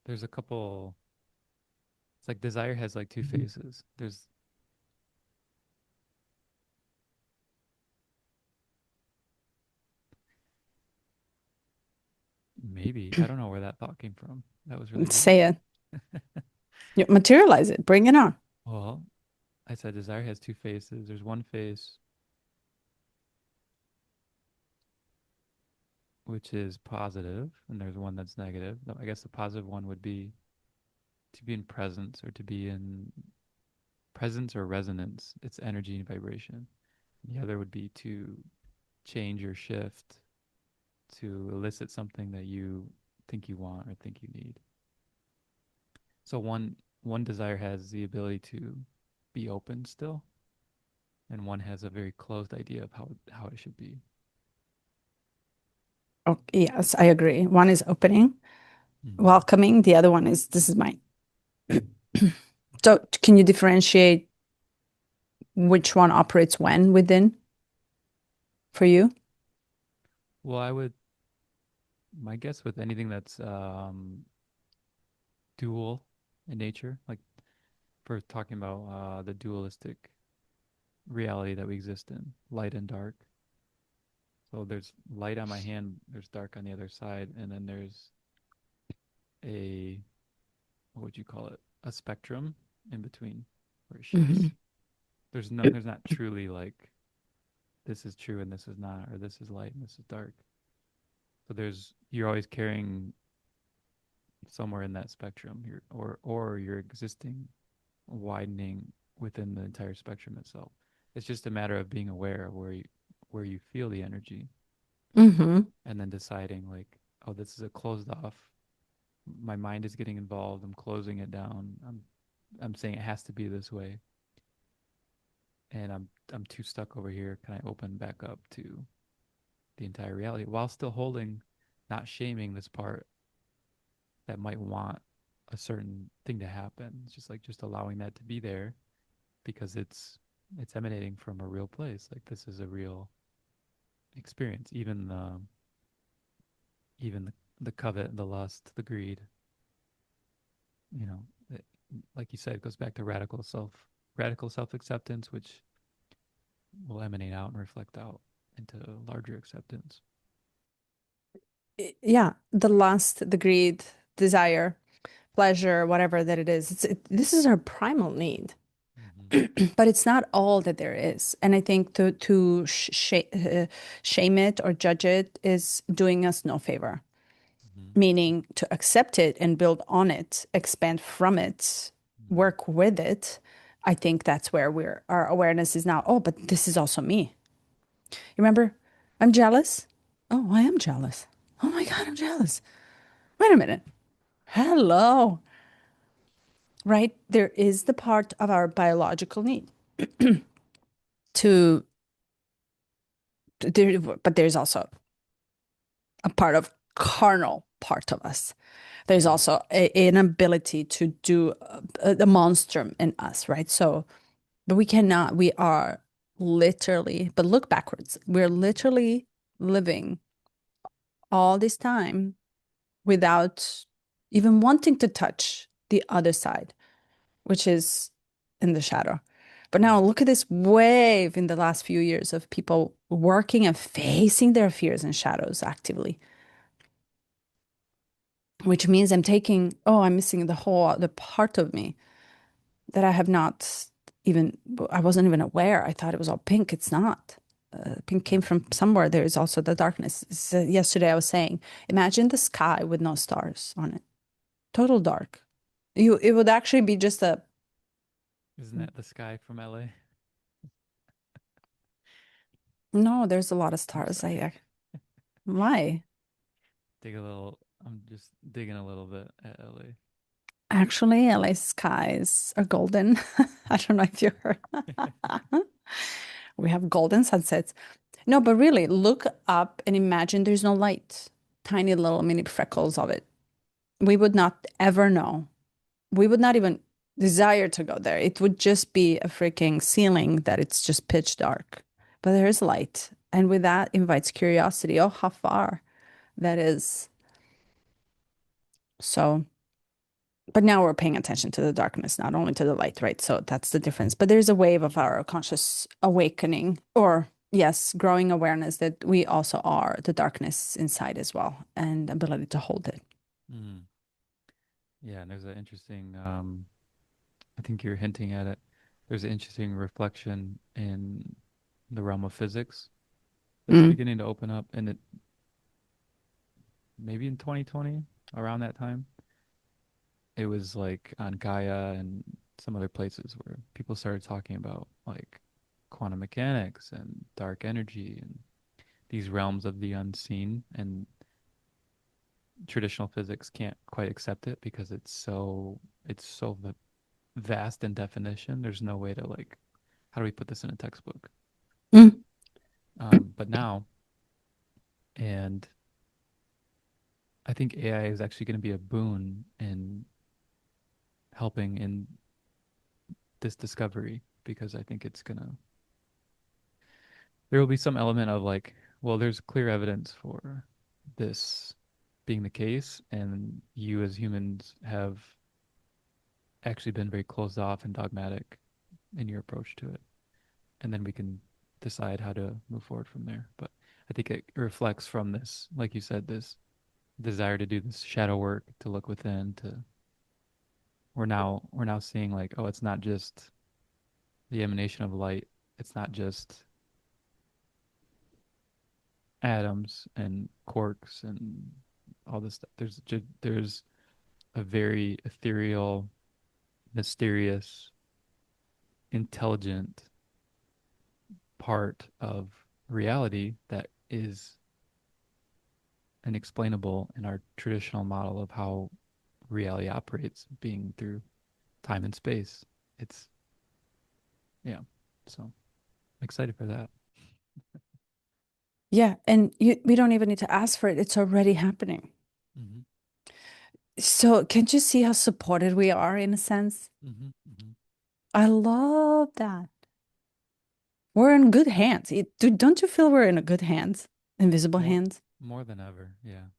there's a couple, it's like desire has like two phases. There's maybe, I don't know where that thought came from. That was really weird. Say it. You materialize it. Bring it on. Well, I said desire has two faces. There's one face which is positive, and there's one that's negative. I guess the positive one would be to be in presence or to be in presence or resonance. It's energy and vibration. The other would be to change or shift to elicit something that you think you want or think you need. So one desire has the ability to be open still, and one has a very closed idea of how it should be. Oh, yes, I agree. One is opening, Mm-hmm. welcoming. The other one is this is mine. So, can you differentiate which one operates when within for you? Well, my guess with anything that's dual in nature, like for talking about the dualistic reality that we exist in, light and dark. So there's light on my hand, there's dark on the other side, and then there's a, what would you call it? A spectrum in between where it shifts. Mhm. There's not truly like this is true and this is not, or this is light and this is dark. So you're always carrying somewhere in that spectrum, or you're existing, widening within the entire spectrum itself. It's just a matter of being aware of where you feel the energy, Mhm. and then deciding like, oh, this is a closed off. My mind is getting involved. I'm closing it down. I'm saying it has to be this way, and I'm too stuck over here. Can I open back up to the entire reality while still holding, not shaming this part that might want a certain thing to happen. It's just like just allowing that to be there because it's emanating from a real place. Like this is a real experience. Even the covet, the lust, the greed, you know, it, like you said, it goes back to radical self acceptance, which will emanate out and reflect out into larger acceptance. Yeah, the lust, the greed, desire, pleasure, whatever that it is. This is our primal need, Mm-hmm. but it's not all that there is. And I think to shame it or judge it is doing us no favor. Mm-hmm. Meaning to accept it and build on it, expand from it, Mm-hmm. work with it. I think that's where our awareness is now. Oh, but this is also me. You remember? I'm jealous. Oh, I am jealous. Oh my God, I'm jealous. Wait a minute. Hello. Right? There is the part of our biological need to there, but there's also a part of carnal part of us. There's Right. also an ability to do the monstrum in us, right? So, but we cannot, we are literally, but look backwards. We're literally living all this time without even wanting to touch the other side, which is in the shadow. But now Right. look at this wave in the last few years of people working and facing their fears and shadows actively, which means I'm missing the whole other part of me that I have not even, I wasn't even aware. I thought it was all pink. It's not. Pink came from Mm-hmm. somewhere. There is also the darkness. So yesterday I was saying, imagine the sky with no stars on it, total dark. It would actually be just a, Isn't that the sky from LA? no, there's a lot of I'm stars. sorry. Why? I'm just digging a little bit at LA. Actually, LA skies are golden. I don't know if you heard. We have golden sunsets. No, but really, look up and imagine there's no light. Tiny little mini freckles of it. We would not ever know. We would not even desire to go there. It would just be a freaking ceiling that it's just pitch dark. But there is light. And with that invites curiosity. Oh, how far? that is so. But now we're paying attention to the darkness, not only to the light, right? So that's the difference. But there's a wave of our conscious awakening, or yes, growing awareness that we also are the darkness inside as well, and ability to hold it. Mm. Yeah, and there's an interesting, I think you're hinting at it. There's an interesting reflection in the realm of physics that's Mm. beginning to open up, and it maybe in 2020, around that time, it was like on Gaia and some other places where people started talking about like quantum mechanics and dark energy and these realms of the unseen, and traditional physics can't quite accept it because it's so vast in definition. There's no way to like, how do we put this in a textbook? Mm. But now, and I think AI is actually going to be a boon in helping in this discovery, because I think it's gonna, there will be some element of like, well, there's clear evidence for this being the case, and you as humans have actually been very closed off and dogmatic in your approach to it. And then we can decide how to move forward from there. But I think it reflects from this, like you said, this desire to do this shadow work, to look within, to we're now seeing like, oh, it's not just the emanation of light. It's not just atoms and quarks and all this stuff. There's a very ethereal, mysterious, intelligent part of reality that is inexplainable in our traditional model of how reality operates, being through time and space. It's, yeah. So I'm excited for that. Yeah, and we don't even need to ask for it. It's already happening. Mm-hmm. So can't you see how supported we are in a sense? Mm-hmm. Mm-hmm. I love that. We're in good hands. Don't you feel we're in a good hands? Invisible More, hands? more than ever. Yeah.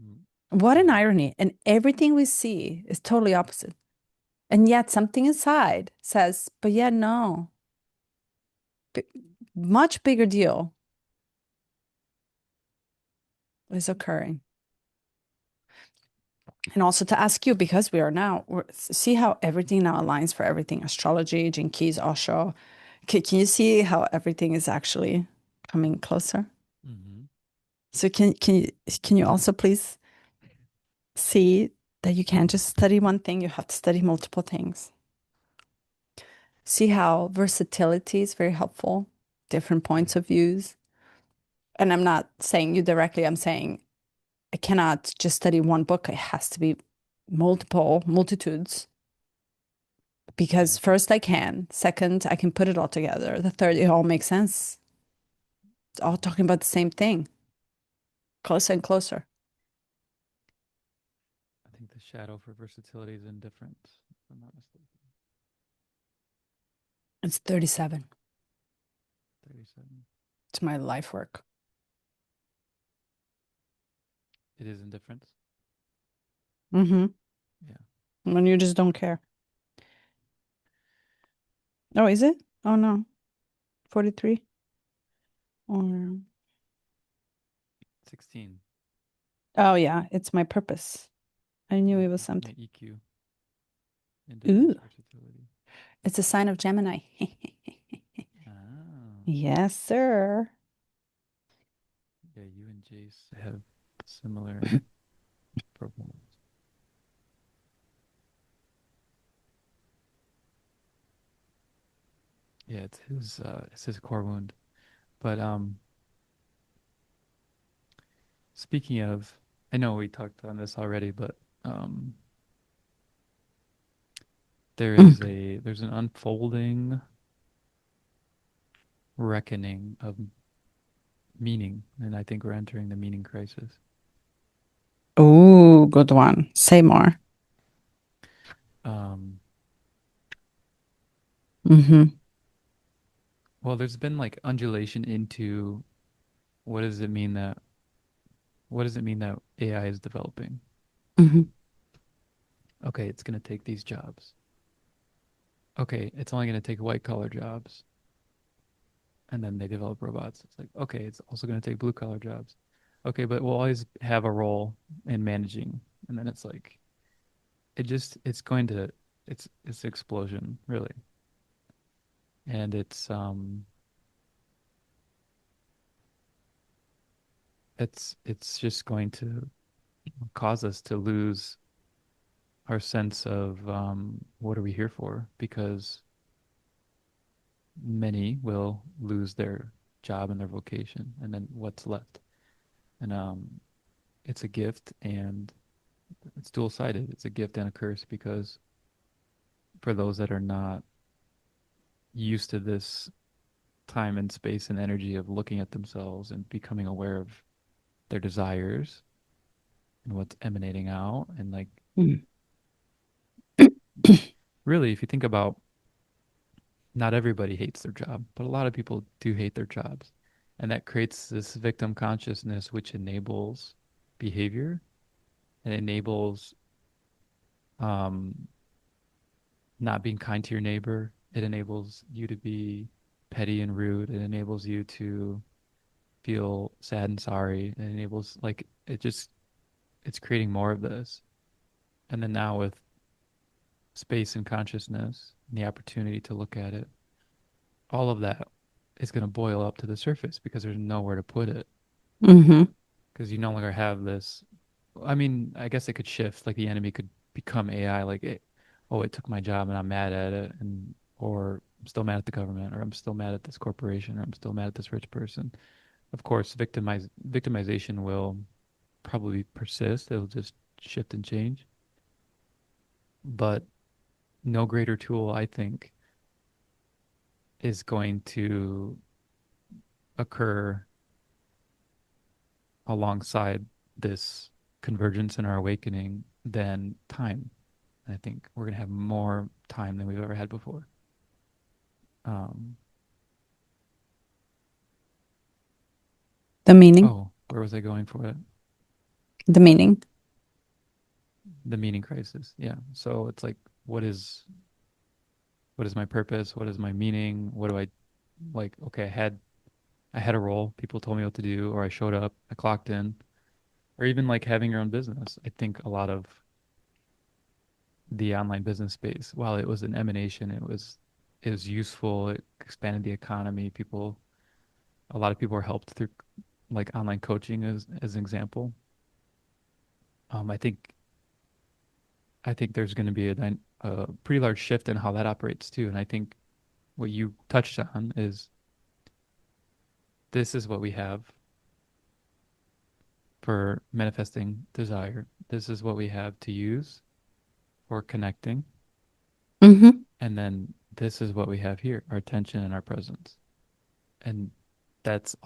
Mm, What an yeah. irony. And everything we see is totally opposite. And yet something inside says, but yeah, no, B much bigger deal is occurring. And also to ask you, because we are now, see how everything now aligns for everything astrology, Jinkies, Osho. Can you see how everything is actually coming closer? Mm-hmm. So can you also please see that you can't just study one thing, you have to study multiple things. See how versatility is very helpful, different points of views. And I'm not saying you directly, I'm saying I cannot just study one book. It has to be multitudes. Yeah. Because first I can, second I can put it all together. The third, it all makes sense. It's all talking about the same thing, closer and closer. I think the shadow for versatility is indifference, if I'm not mistaken. It's 37. 37. It's my life work. It is indifference. Mm-hmm. Yeah. When you just don't care. Oh, is it? Oh no. 43? Or 16. oh yeah, it's my purpose. I knew My, it was my something. EQ. Ooh, Indifference, versatility. it's a sign of Gemini. Oh. Yes, sir. Yeah, you and Jace have similar profiles. Yeah, it's his core wound. But speaking of, I know we talked on this already, but um there's an unfolding reckoning of meaning, and I think we're entering the meaning crisis. Oh, good one. Say more. Um Mm-hmm. well, there's been like undulation into what does it mean that what does it mean that AI is developing? Hmm. Okay, it's going to take these jobs. Okay, it's only going to take white collar jobs. And then they develop robots. It's like, okay, it's also going to take blue collar jobs. Okay, but we'll always have a role in managing. And then it's like, it's going to, it's explosion, really. And it's just going to cause us to lose our sense of what are we here for? Because many will lose their job and their vocation, and then what's left? And it's a gift, and it's dual-sided. It's a gift and a curse because for those that are not used to this time and space and energy of looking at themselves and becoming aware of their desires and what's emanating out, and like really, if you think about, not everybody hates their job, but a lot of people do hate their jobs. And that creates this victim consciousness, which enables behavior and enables um, not being kind to your neighbor. It enables you to be petty and rude. It enables you to feel sad and sorry. It enables, like, it's creating more of this. And then now with space and consciousness and the opportunity to look at it, all of that is going to boil up to the surface because there's nowhere to put it. Hmm. Because you no longer have this. I mean, I guess it could shift. Like the enemy could become AI. Like, oh, it took my job and I'm mad at it, and or I'm still mad at the government, or I'm still mad at this corporation, or I'm still mad at this rich person. Of course, victimization will probably persist. It'll just shift and change. But no greater tool, I think, is going to occur alongside this convergence in our awakening than time. I think we're going to have more time than we've ever had before. Um, The meaning, oh, where was I going for it? the meaning. The meaning crisis. Yeah. So it's like, what is what is my purpose? What is my meaning? What do I like? Okay, I had a role. People told me what to do, or I showed up, I clocked in, or even like having your own business. I think a lot of the online business space, while it was an emanation, it was useful. It expanded the economy. A lot of people were helped through like online coaching as an example. Um, I think I think there's going to be a pretty large shift in how that operates too. And I think what you touched on is this is what we have for manifesting desire. This is what we have to use for connecting. Hmm. And then this is what we have here, our attention and our presence. And that's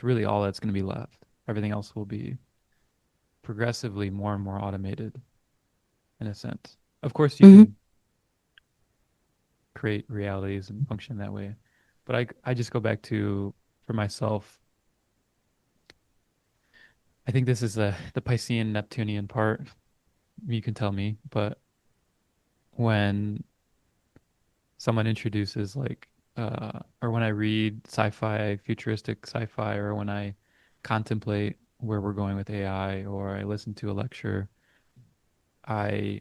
really all that's going to be left. Everything else will be progressively more and more automated in a sense. Of course, you Hmm. can create realities and function that way. But I just go back to, for myself, I think this is the Piscean Neptunian part. You can tell me, but when someone introduces like or when I read sci-fi, futuristic sci-fi, or when I contemplate where we're going with AI, or I listen to a lecture, I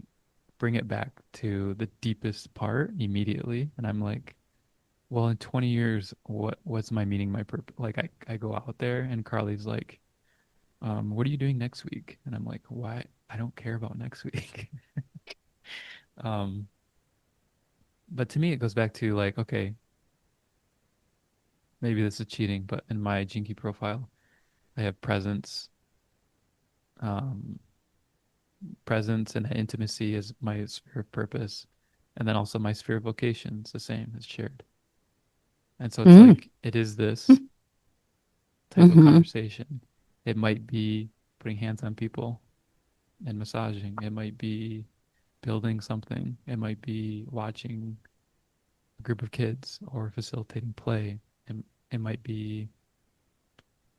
bring it back to the deepest part immediately, and I'm like, well, in 20 years, what's my meaning, my purpose? Like I go out there and Carly's like, what are you doing next week? And I'm like, why? I don't care about next week. Um, but to me, it goes back to like, okay, maybe this is cheating, but in my Jinky profile, I have um, presence and intimacy as my sphere of purpose, and then also my sphere of vocation is the same, it's shared. And so it's Mm. like it is this type of Hmm. conversation. It might be putting hands on people and massaging. It might be building something. It might be watching a group of kids or facilitating play. It, it might be,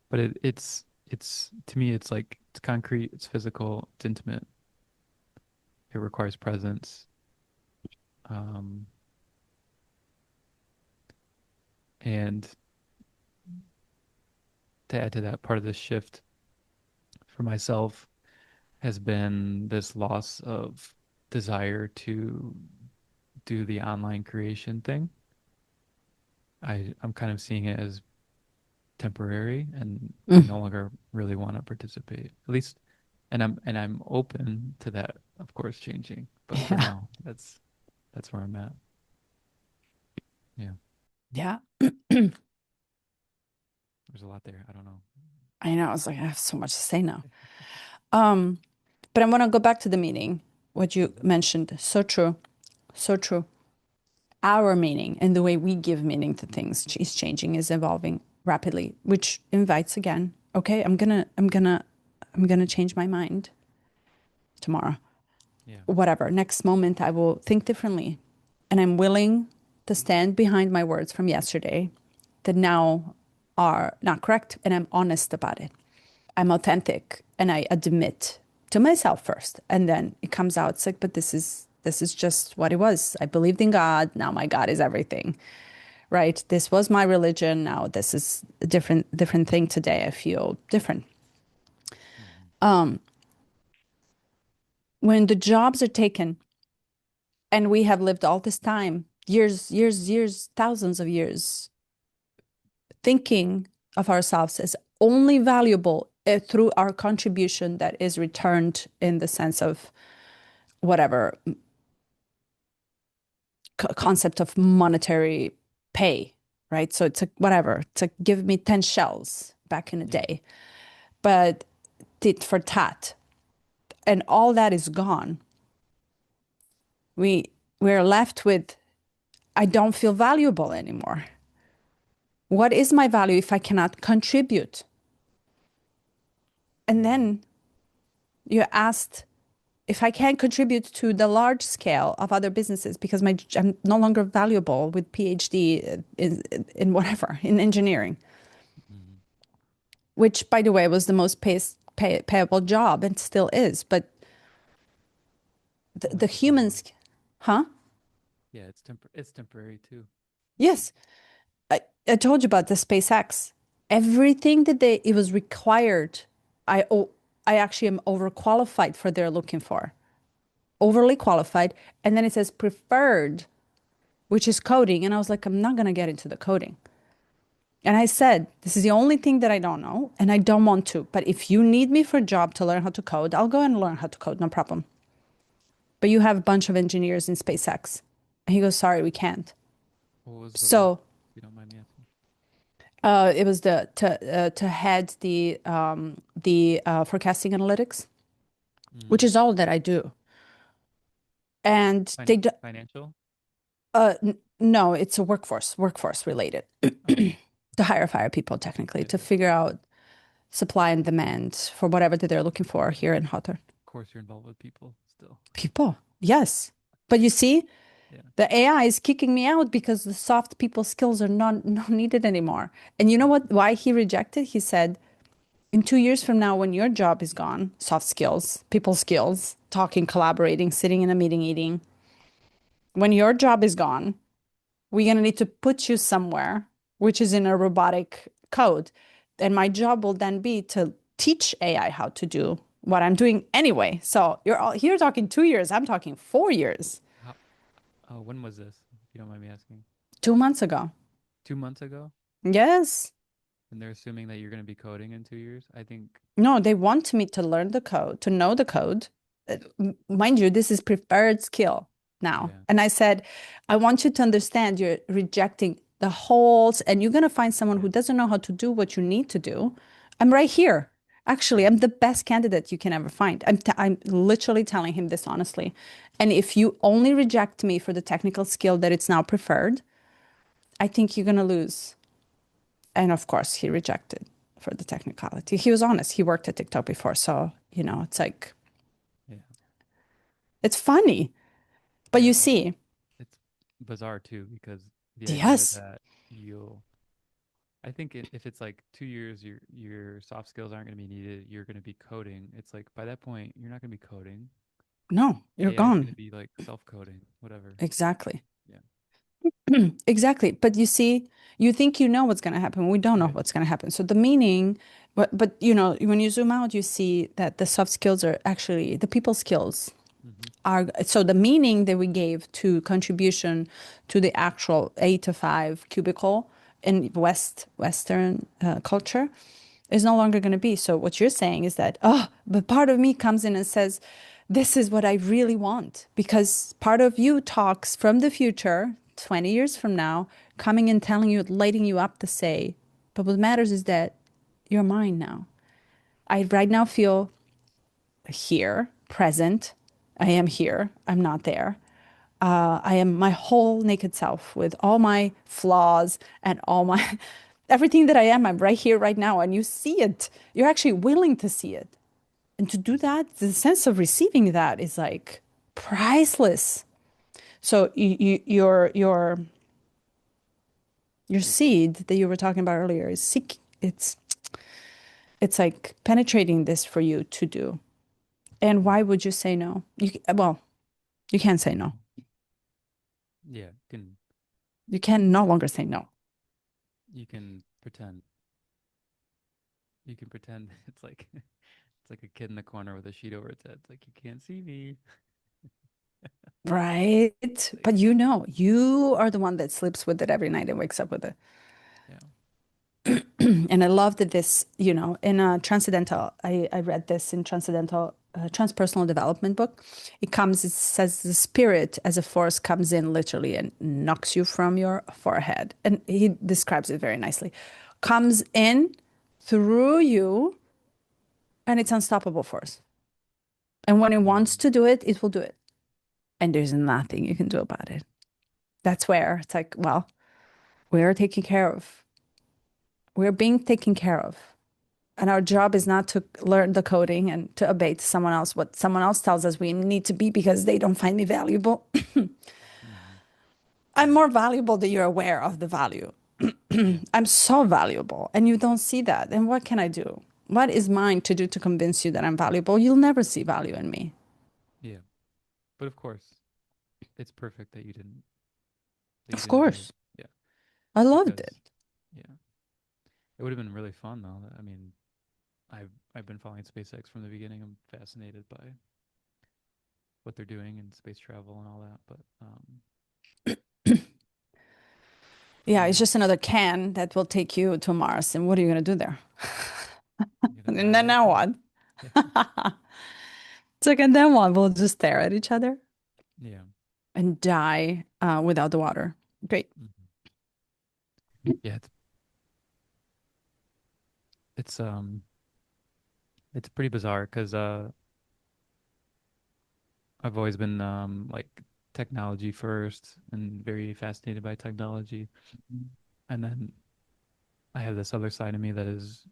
but it's it's to me, it's like it's concrete, it's physical, it's intimate. It requires presence. Um, and to add to that, part of this shift for myself has been this loss of desire to do the online creation thing. I'm kind of seeing it as temporary, and I Mm. no longer really want to participate. At least, and I'm open to that, of course, changing. But for Yeah. now, that's where I'm at. Yeah, Yeah. there's a lot there. I don't know. I know. I was like, I have so much to say now. Um, but I want to go back to the meaning, what you Mhm. mentioned. So true. So true. Our meaning and the way we give meaning to things is changing, is evolving rapidly, which invites again, okay, I'm gonna change my mind tomorrow. Yeah. Whatever. Next moment I will think differently. And I'm willing to stand behind my words from yesterday that now are not correct. And I'm honest about it. I'm authentic and I admit to myself first. And then it comes out. It's like, but this is just what it was. I believed in God. Now my God is everything. Right? This was my religion. Now this is a different thing today. I feel different. Mhm. When the jobs are taken and we have lived all this time, years, thousands of years, thinking of ourselves as only valuable through our contribution that is returned in the sense of whatever concept of monetary pay, right? So it's like whatever, it's like give me 10 shells back in the Yeah. day, but tit for tat, and all that is gone. We're left with I don't feel valuable anymore. What is my value if I cannot contribute? And Mhm. then you asked if I can't contribute to the large scale of other businesses because I'm no longer valuable with PhD in whatever, in engineering, Mhm. which by the way was the most payable job and still is. But Well, the that's because we're. humans, huh? Yeah, it's temporary too. Yes, I told you about the SpaceX. Everything that it was required. I oh, I actually am overqualified for they're looking for. Overly qualified. And then it says preferred, which is coding. And I was like, I'm not going to get into the coding. And I said, this is the only thing that I don't know and I don't want to. But if you need me for a job to learn how to code, I'll go and learn how to code, no problem. But you have a bunch of engineers in SpaceX. And he goes, sorry, we can't. What was the role? So If you don't mind me asking. it was to head the forecasting analytics, which Mm. is all that I do. And Financial? no, it's a workforce related Oh, okay. to hire fire people technically Yeah, to yeah. figure out supply and demand for whatever that they're looking for here in Hotter. Of course, you're involved with people still. People, yes. But you see, Yeah. the AI is kicking me out because the soft people skills are not needed anymore. And you know what? Why he rejected? He said, in 2 years from now, when your job is gone, soft skills, people skills, talking, collaborating, sitting in a meeting, eating, when your job is gone, we're going to need to put you somewhere, which is in a robotic code. And my job will then be to teach AI how to do what I'm doing anyway. So you're talking 2 years. I'm talking 4 years. How, when was this? If you don't mind me asking. 2 months ago. 2 months ago? Yes. And they're assuming that you're going to be coding in 2 years? I think, No, they want me to learn the code, to know the code. Mind you, this is preferred skill now. yeah. And I said, I want you to understand you're rejecting the whole, and you're going to find someone Yeah. who doesn't know how to do what you need to do. I'm right here. Actually, I'm Mhm. the best candidate you can ever find. I'm literally telling him this honestly. And if you only reject me for the technical skill that it's now preferred, I think you're going to lose. And of course, he rejected for the technicality. He was honest. He worked at TikTok before. So, it's like, Yeah. it's funny. But Yeah. you Well, see, it's bizarre too because the idea yes, that you'll I think if it's like 2 years, your soft skills aren't going to be needed. You're going to be coding. It's like by that point, you're not going to be coding. No, you're AI is going to gone. be like self-coding, whatever. Exactly. Yeah. Exactly. But you see, you think you know what's going to happen. We don't know Right. what's going to happen. So the meaning, but you know, when you zoom out, you see that the soft skills are actually the people skills Mm-hmm. are. So the meaning that we gave to contribution to the actual 8 to 5 cubicle in Western culture is no longer going to be. So what you're saying is that, oh, but part of me comes in and says, this is what I really want. Because part of you talks from the future, 20 years from now, coming and telling you, lighting you up to say, but what matters is that you're mine now. I right now feel here, present. I am here. I'm not there. I am my whole naked self with all my flaws and all my everything that I am. I'm right here, right now. And you see it. You're actually willing to see it. And to do Mm-hmm. that, the sense of receiving that is like priceless. So your seed that you were talking about earlier is seek. It's like penetrating this for you to do. And why Mm-hmm. would you say no? Well, you can't say no. Yeah. You can no longer say no. You can pretend. You can pretend it's like it's like a kid in the corner with a sheet over its head. It's like you can't see me. Right. It's like But you know, you are the one that sleeps with it every night and wakes up with it. yeah. And I love that this, you know, in a transcendental, I read this in transcendental, transpersonal development book. It says the spirit as a force comes in literally and knocks you from your forehead. And he describes it very nicely. Comes in through you and it's unstoppable force. And when it wants Mm-hmm. to do it, it will do it. And there's nothing you can do about it. That's where it's like, well, we're taken care of. We're being taken care of. And our job is not to learn the coding and to obey to someone else what someone else tells us we need to be because they don't find me valuable. Mm-hmm. I'm Right. more valuable than you're aware of the value. Yeah. I'm so valuable and you don't see that. And what can I do? What is mine to do to convince you that I'm valuable? You'll never see value in me. Yeah. But of course, it's perfect that you Of didn't do it. course. Yeah. I loved Because it. yeah, it would have been really fun though. I mean, I've been following SpaceX from the beginning. I'm fascinated by what they're doing in space travel and all that. But Yeah, it's yeah, just another can that will take you to Mars. And what are you going to do there? you gotta And die then like now me. what? Yeah. It's like, and then what? We'll just stare at each other Yeah. and die without the water. Great. Hmm. Yeah. It's it's pretty bizarre because I've always been like technology first and very fascinated by technology, and then I have this other side of me that is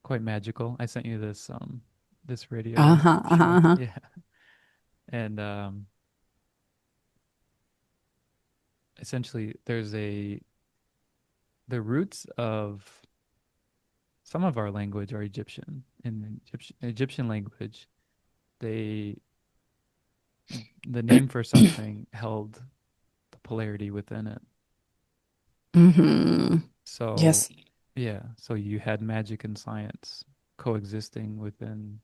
quite magical. I sent you this radio Uh-huh, uh-huh, show. uh-huh. Yeah. And essentially there's a the roots of some of our language are Egyptian. In Egyptian language, they the name for something held the polarity within it. Hmm. So Yes. yeah, so you had magic and science coexisting within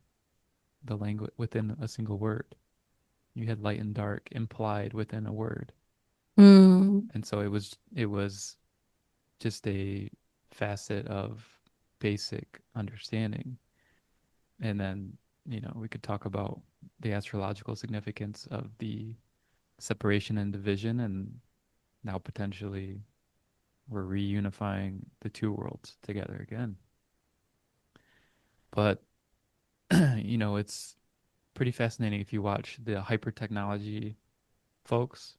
the language within a single word. You had light and dark implied within a word. Mm. And so it was just a facet of basic understanding. And then, we could talk about the astrological significance of the separation and division, and now potentially we're reunifying the two worlds together again. But, it's pretty fascinating if you watch the hyper technology folks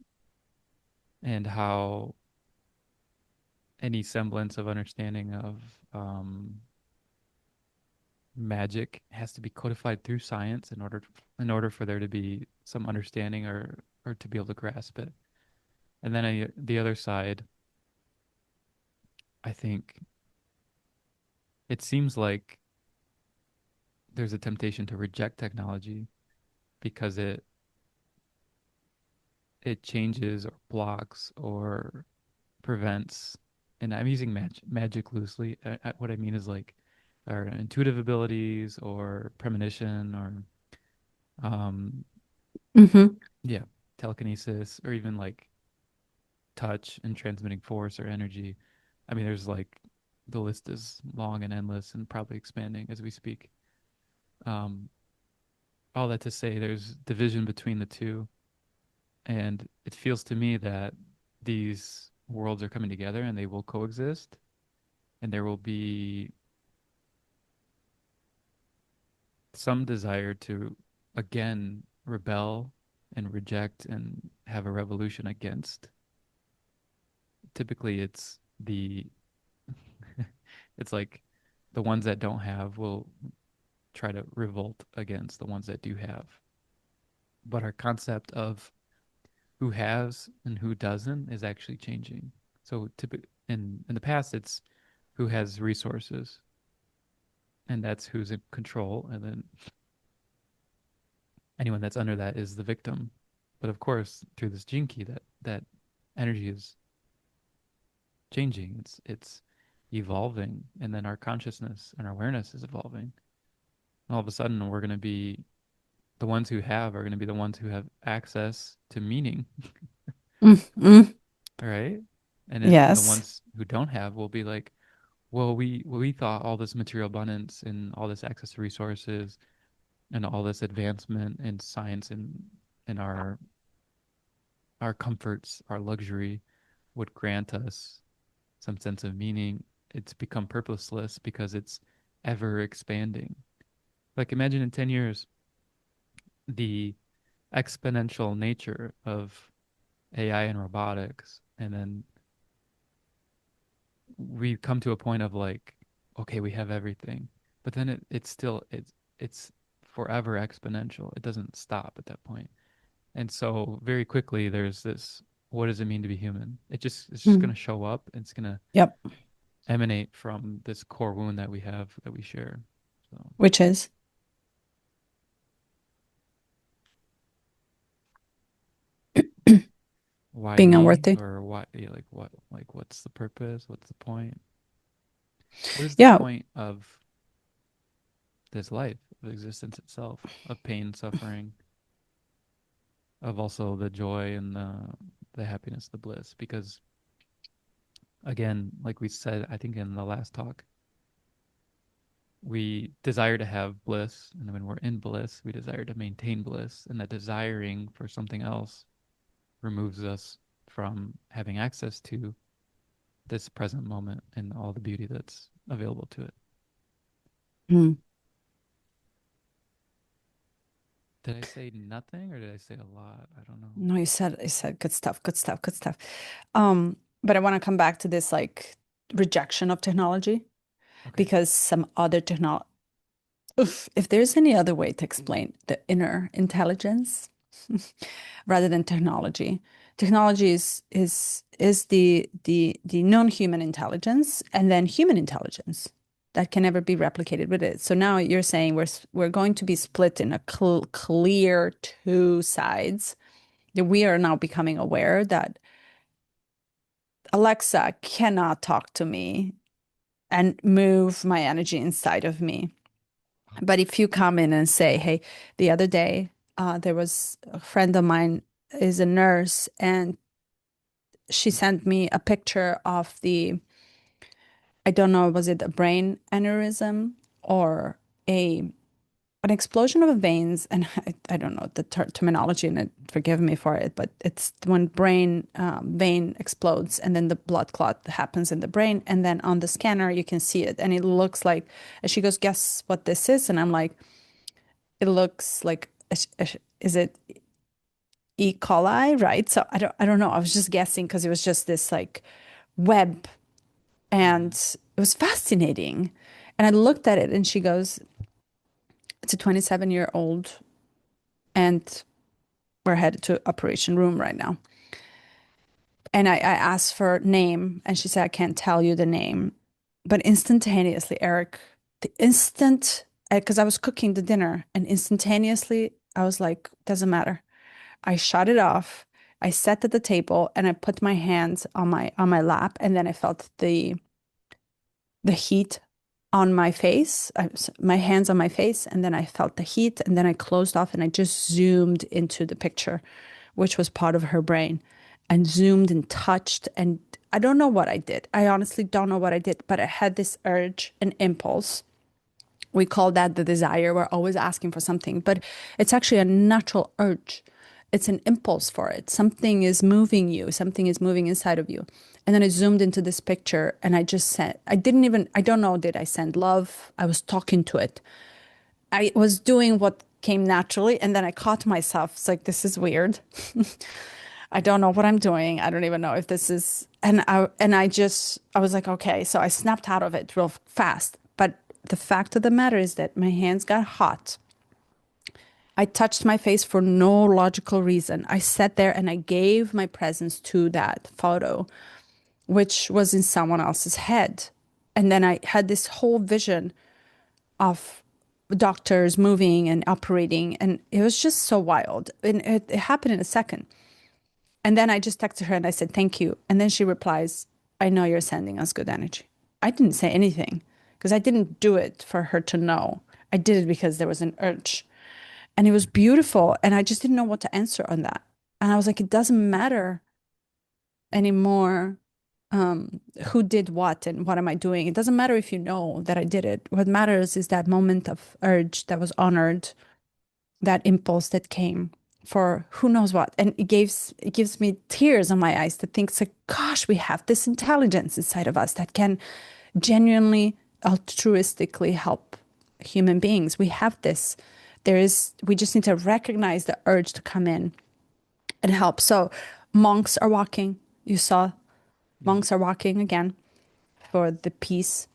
and how any semblance of understanding of magic has to be codified through science in order for there to be some understanding or to be able to grasp it. And then the other side, I think it seems like there's a temptation to reject technology because it changes or blocks or prevents, and I'm using magic loosely. What I mean is like our intuitive abilities or premonition or um Mm-hmm. yeah, telekinesis or even like touch and transmitting force or energy. I mean, there's like the list is long and endless and probably expanding as we speak. Um, all that to say, there's division between the two, and it feels to me that these worlds are coming together and they will coexist, and there will be some desire to again rebel and reject and have a revolution against. Typically, it's the it's like the ones that don't have will try to revolt against the ones that do have. But our concept of who has and who doesn't is actually changing. So typically in the past it's who has resources and that's who's in control, and then anyone that's under that is the victim. But of course, through this gene key, that energy is changing. It's evolving, and then our consciousness and our awareness is evolving. And all of a sudden, we're going to be the ones who have are going to be the ones who have access to meaning, Mm-hmm. right? And then the Yes. ones who don't have will be like, well, we thought all this material abundance and all this access to resources and all this advancement in science and our comforts, our luxury would grant us some sense of meaning. It's become purposeless because it's ever expanding. Like imagine in 10 years the exponential nature of AI and robotics, and then we come to a point of like, okay, we have everything, but then it's still it's forever exponential. It doesn't stop at that point. And so very quickly there's this, what does it mean to be human? It's just Mm. going to show up, and it's going to Yep. emanate from this core wound that we have, that we share. So Which is why being me, unworthy. or why, yeah, like what's the purpose? What's the point? What is the Yeah. point of this life, of existence itself, of pain, suffering, of also the joy and the happiness, the bliss? Because again, like we said, I think in the last talk, we desire to have bliss, and when we're in bliss, we desire to maintain bliss, and that desiring for something else removes us from having access to this present moment and all the beauty that's available to it. Mm. Did I say nothing or did I say a lot? I don't know. No, you said good stuff, good stuff, good stuff. But I want to come back to this like rejection of technology Okay. because some other technology, if there's any other way to explain the inner intelligence rather than technology, technology is the non-human intelligence and then human intelligence that can never be replicated with it. So now you're saying we're going to be split in a clear two sides. That we are now becoming aware that Alexa cannot talk to me and move my energy inside of me. But if you come in and say, hey, the other day, there was a friend of mine is a nurse, and she sent me a picture of I don't know, was it a brain aneurysm or a an explosion of veins, and I don't know the terminology in it, forgive me for it, but it's when brain vein explodes and then the blood clot happens in the brain, and then on the scanner you can see it and it looks like, and she goes, guess what this is? And I'm like, it looks like is it E. coli, right? So I don't know, I was just guessing because it was just this like web, and Mm. it was fascinating. And I looked at it and she goes, it's a 27-year-old and we're headed to operation room right now. And I asked for name, and she said, I can't tell you the name. But instantaneously, Eric, the instant, because I was cooking the dinner, and instantaneously, I was like, doesn't matter. I shut it off. I sat at the table and I put my hands on my lap, and then I felt the heat on my face, my hands on my face, and then I felt the heat, and then I closed off and I just zoomed into the picture, which was part of her brain, and zoomed and touched. And I don't know what I did. I honestly don't know what I did, but I had this urge, an impulse. We call that the desire. We're always asking for something, but it's actually a natural urge. It's an impulse for it. Something is moving you, something is moving inside of you. And then I zoomed into this picture and I just said, I don't know, did I send love? I was talking to it. I was doing what came naturally. And then I caught myself. It's like, this is weird. I don't know what I'm doing. I don't even know if this is, I was like, okay. So I snapped out of it real fast. But the fact of the matter is that my hands got hot. I touched my face for no logical reason. I sat there and I gave my presence to that photo, which was in someone else's head. And then I had this whole vision of doctors moving and operating. And it was just so wild. And it happened in a second. And then I just texted her and I said, thank you. And then she replies, I know you're sending us good energy. I didn't say anything because I didn't do it for her to know. I did it because there was an urge. And it was beautiful. And I just didn't know what to answer on that. And I was like, it doesn't matter anymore who did what and what am I doing. It doesn't matter if you know that I did it. What matters is that moment of urge that was honored, that impulse that came for who knows what. And it gives me tears on my eyes to think, it's like, gosh, we have this intelligence inside of us that can genuinely, altruistically help human beings. We have this. We just need to recognize the urge to come in and help. So monks are walking. You saw monks are walking again for the peace.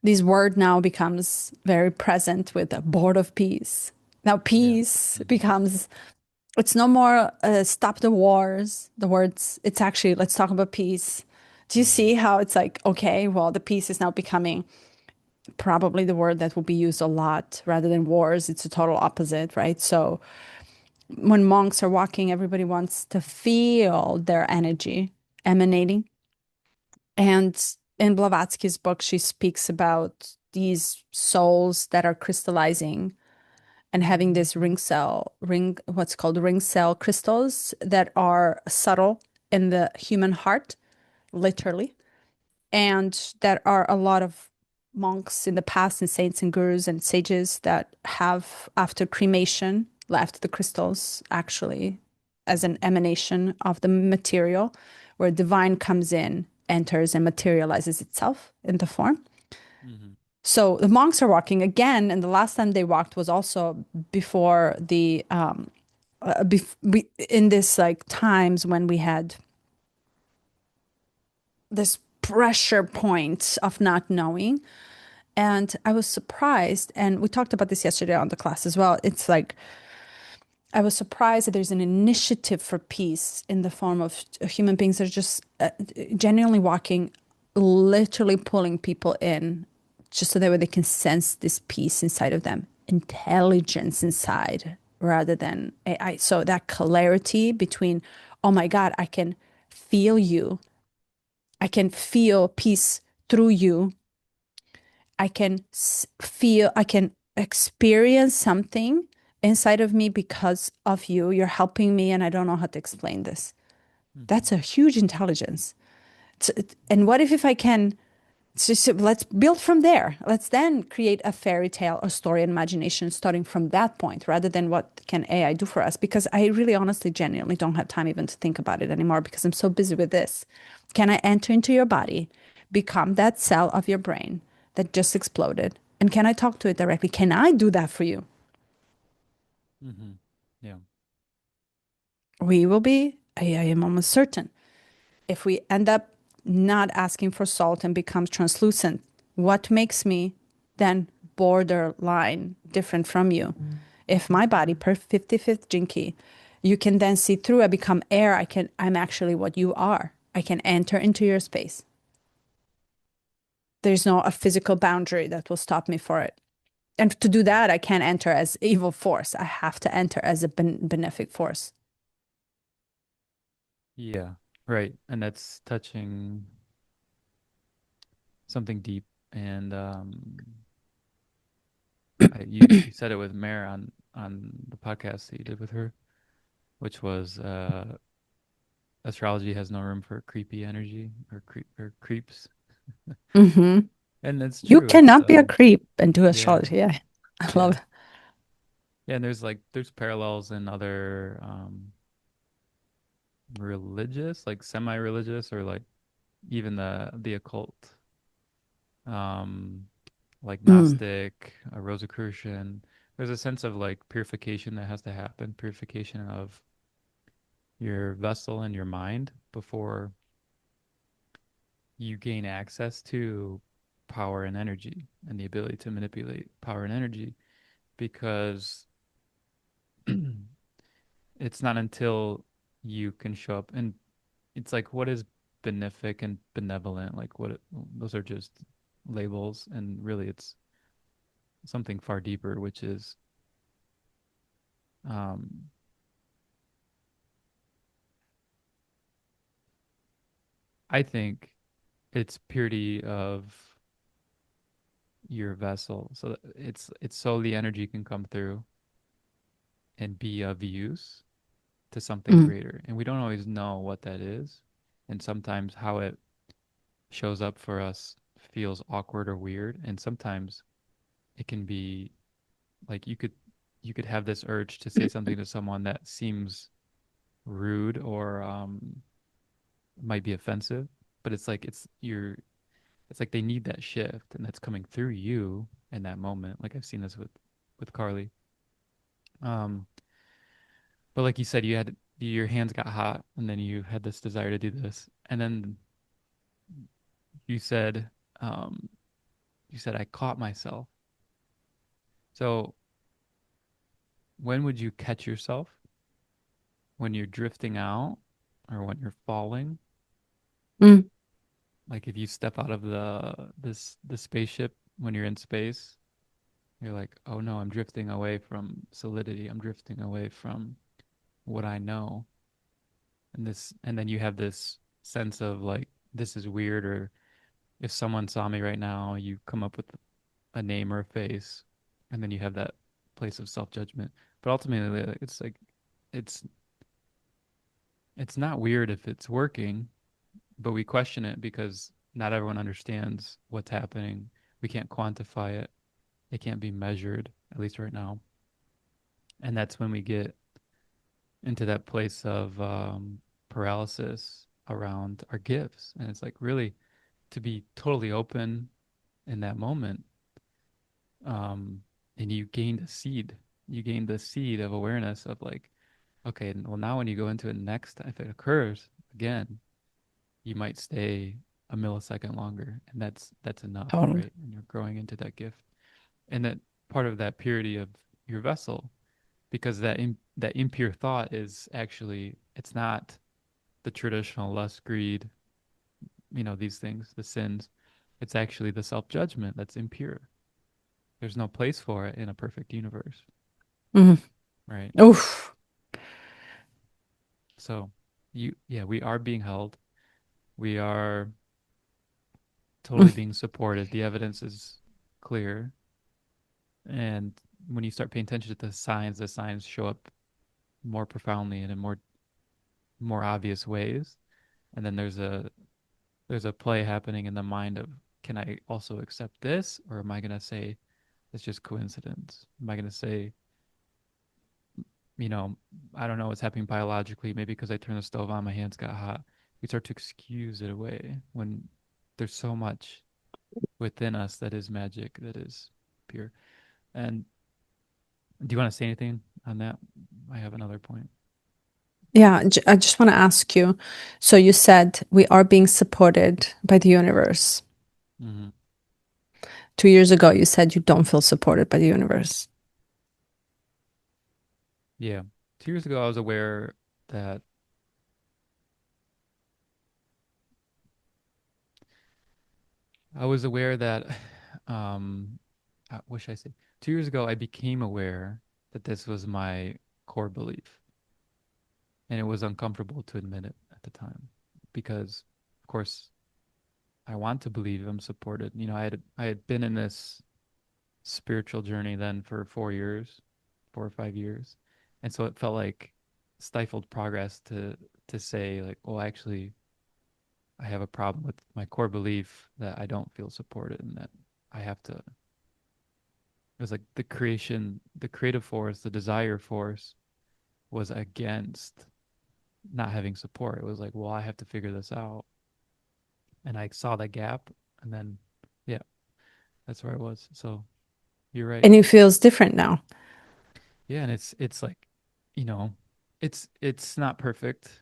This word now becomes very present with the board of peace. Now peace becomes, it's no more stop the wars, the words, it's actually, let's talk about peace. Do you see how it's like, okay, well, the peace is now becoming probably the word that will be used a lot rather than wars. It's a total opposite, right? So when monks are walking, everybody wants to feel their energy emanating. And in Blavatsky's book, she speaks about these souls that are crystallizing and having this what's called ring cell crystals that are subtle in the human heart, literally. And there are a lot of monks in the past and saints and gurus and sages that have, after cremation, left the crystals actually as an emanation of the material, where divine comes in, enters, and materializes itself in the form. Mm-hmm. So the monks are walking again, and the last time they walked was also before the in this like times when we had this pressure point of not knowing. And I was surprised, and we talked about this yesterday on the class as well. It's like I was surprised that there's an initiative for peace in the form of human beings that are just genuinely walking, literally pulling people in, just so that way they can sense this peace inside of them, intelligence inside, rather than AI. So that clarity between, oh my God, I can feel you. I can feel peace through you. I can I can experience something inside of me because of you. You're helping me, and I don't know how to explain this. That's a huge intelligence. And what if I can, let's build from there. Let's then create a fairy tale or story and imagination starting from that point, rather than what can AI do for us? Because I really, honestly, genuinely don't have time even to think about it anymore because I'm so busy with this. Can I enter into your body, become that cell of your brain that just exploded? And can I talk to it directly? Can I do that for you? Mm-hmm. Yeah. We will be, I am almost certain, if we end up not asking for salt and becomes translucent, what makes me then borderline different from you? If my body, per 55th Jinki, you can then see through. I become air. I'm actually what you are. I can enter into your space. There's no a physical boundary that will stop me for it. And to do that, I can't enter as evil force. I have to enter as a benefic force. Yeah, right. And that's touching something deep. And you said it with Mare on the podcast that you did with her, which was astrology has no room for creepy energy or creeps. Hmm. And it's You true. It's cannot be a creep and do yeah, astrology. Yeah, I yeah. love it. Yeah, and there's parallels in other religious, like semi-religious or like even the occult. Um like Mm. Gnostic, Rosicrucian. There's a sense of like purification that has to happen, purification of your vessel and your mind before you gain access to power and energy and the ability to manipulate power and energy because it's not until you can show up and it's like what is benefic and benevolent like those are just labels and really it's something far deeper which is um I think it's purity of your vessel so that it's so the energy can come through and be of use to something Mm. greater. And we don't always know what that is. And sometimes how it shows up for us feels awkward or weird. And sometimes it can be like you could have this urge to say something to someone that seems rude or might be offensive, but it's like they need that shift and that's coming through you in that moment. Like I've seen this with Carly. Um but like you said you had your hands got hot and then you had this desire to do this and then you said um you said I caught myself. So when would you catch yourself? When you're drifting out or when you're falling? Mm. Like if you step out of the spaceship when you're in space, you're like, "Oh no, I'm drifting away from solidity. I'm drifting away from what I know." And then you have this sense of like this is weird or if someone saw me right now, you come up with a name or a face, and then you have that place of self-judgment. But ultimately, like, it's it's not weird if it's working, but we question it because not everyone understands what's happening. We can't quantify it. It can't be measured, at least right now. And that's when we get into that place of paralysis around our gifts. And it's like really to be totally open in that moment um, and you gained a seed. You gained the seed of awareness of like, okay, well now when you go into it next, if it occurs again, you might stay a millisecond longer, and that's enough, Totally. right? And you're growing into that gift, and that part of that purity of your vessel, because that impure thought is actually it's not the traditional lust, greed, these things, the sins. It's actually the self judgment that's impure. There's no place for it in a perfect universe, Hmm. right? Oof. So yeah, we are being held. We are totally Mm. being supported. The evidence is clear. And when you start paying attention to the signs show up more profoundly and in more obvious ways. And then there's a play happening in the mind of can I also accept this or am I gonna say it's just coincidence? Am I gonna say you know, I don't know what's happening biologically. Maybe because I turned the stove on, my hands got hot. We start to excuse it away when there's so much within us that is magic, that is pure. And do you want to say anything on that? I have another point. Yeah, I just want to ask you. So you said we are being supported by the universe. Mm-hmm. 2 years ago, you said you don't feel supported by the universe. Yeah. 2 years ago, I was aware that I was aware that, um, what should I say? 2 years ago, I became aware that this was my core belief, and it was uncomfortable to admit it at the time, because, of course, I want to believe I'm supported. I had been in this spiritual journey then for 4 years, 4 or 5 years, and so it felt like stifled progress to say like, well, actually, I have a problem with my core belief that I don't feel supported and that I have to. It was like the creative force, the desire force was against not having support. It was like, well, I have to figure this out. And I saw that gap, and then, yeah, that's where I was. So you're right. And it feels different now. Yeah, and it's like, you know, it's not perfect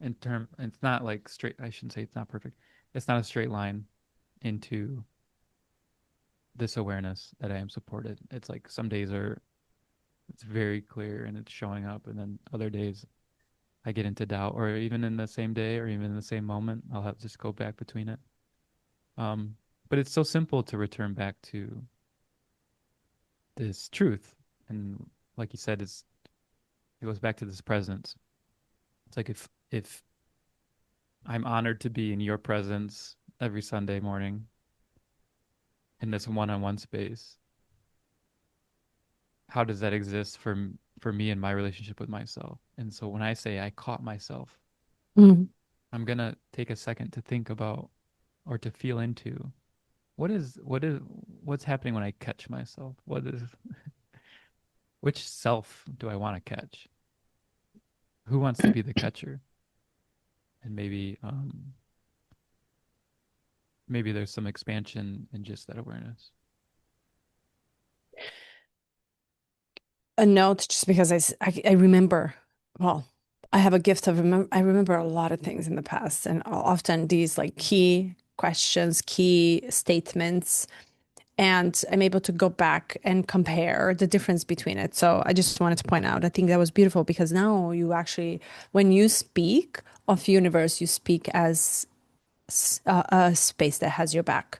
it's not like straight, I shouldn't say it's not perfect. It's not a straight line into this awareness that I am supported. It's like some days it's very clear and it's showing up, and then other days I get into doubt, or even in the same day or even in the same moment, I'll have to just go back between it. Um, but it's so simple to return back to this truth. And like you said, it goes back to this presence. It's like if I'm honored to be in your presence every Sunday morning in this one-on-one space, how does that exist for me and my relationship with myself? And so when I say I caught myself, Mm. I'm gonna take a second to think about or to feel into what's happening when I catch myself? Which self do I want to catch? Who wants to be the catcher? And maybe there's some expansion in just that awareness. A note, just because I remember, well, I have a gift of I remember a lot of things in the past, and often these like key questions, key statements, and I'm able to go back and compare the difference between it. So I just wanted to point out, I think that was beautiful because now you actually, when you speak of universe, you speak as a space that has your back.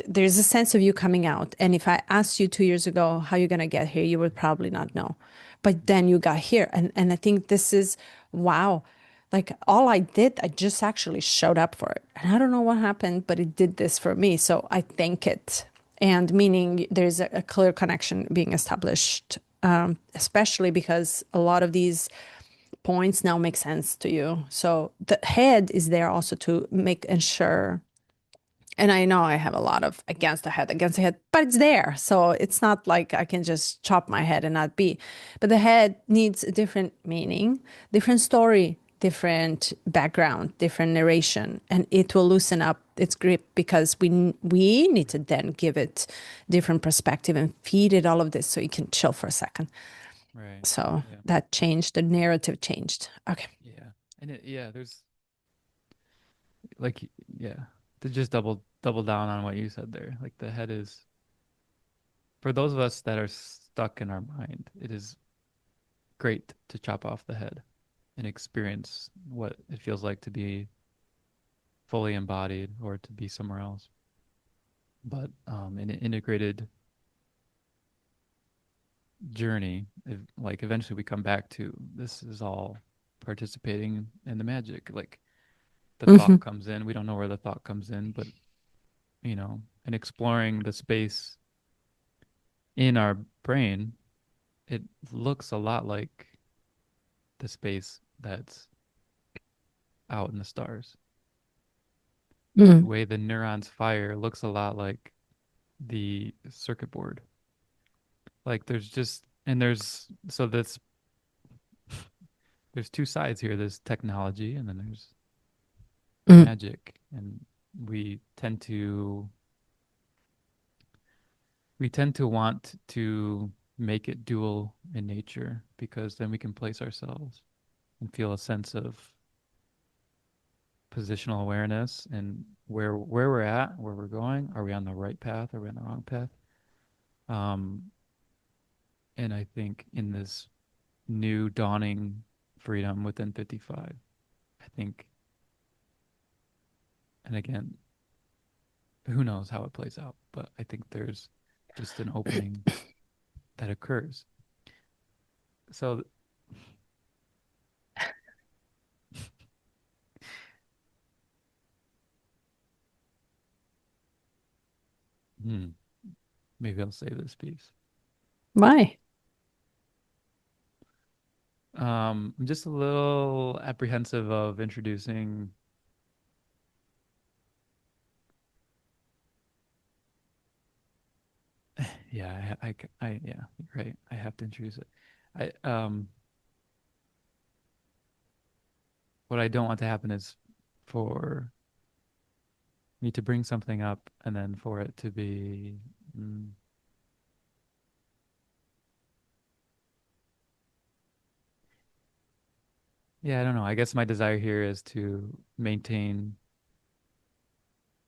There's a sense of you coming out. And if I asked you 2 years ago how you're going to get here, you would probably not know. But then you got here. And I think this is, wow. Like all I did, I just actually showed up for it. And I don't know what happened, but it did this for me. So I thank it. And meaning there's a clear connection being established, especially because a lot of these points now make sense to you. So the head is there also to make ensure, and I know I have a lot of against the head, but it's there. So it's not like I can just chop my head and not be. But the head needs a different meaning, different story, different background, different narration, and it will loosen up its grip because we need to then give it different perspective and feed it all of this so you can chill for a second. Right. So Yeah. that changed, the narrative changed. Okay. Yeah. And there's like, yeah, to just double down on what you said there. Like the head is, for those of us that are stuck in our mind, it is great to chop off the head and experience what it feels like to be fully embodied or to be somewhere else. But in an integrated journey, like eventually we come back to this is all participating in the magic. Like the Hmm. thought comes in, we don't know where the thought comes in, but and exploring the space in our brain, it looks a lot like the space that's out in the stars. The Mm. way the neurons fire looks a lot like the circuit board. Like there's just and there's so that's there's two sides here. There's technology and then there's Mm. magic. And we tend to we tend to want to make it dual in nature because then we can place ourselves and feel a sense of positional awareness and where we're at, where we're going. Are we on the right path? Are we on the wrong path? Um, and I think in this new dawning freedom within 55. I think, and again, who knows how it plays out, but I think there's just an opening that occurs. So, hmm, maybe I'll save this piece. Why? I'm just a little apprehensive of introducing. Yeah, yeah, you're right. I have to introduce it. What I don't want to happen is for me to bring something up and then for it to be, mm, yeah, I don't know. I guess my desire here is to maintain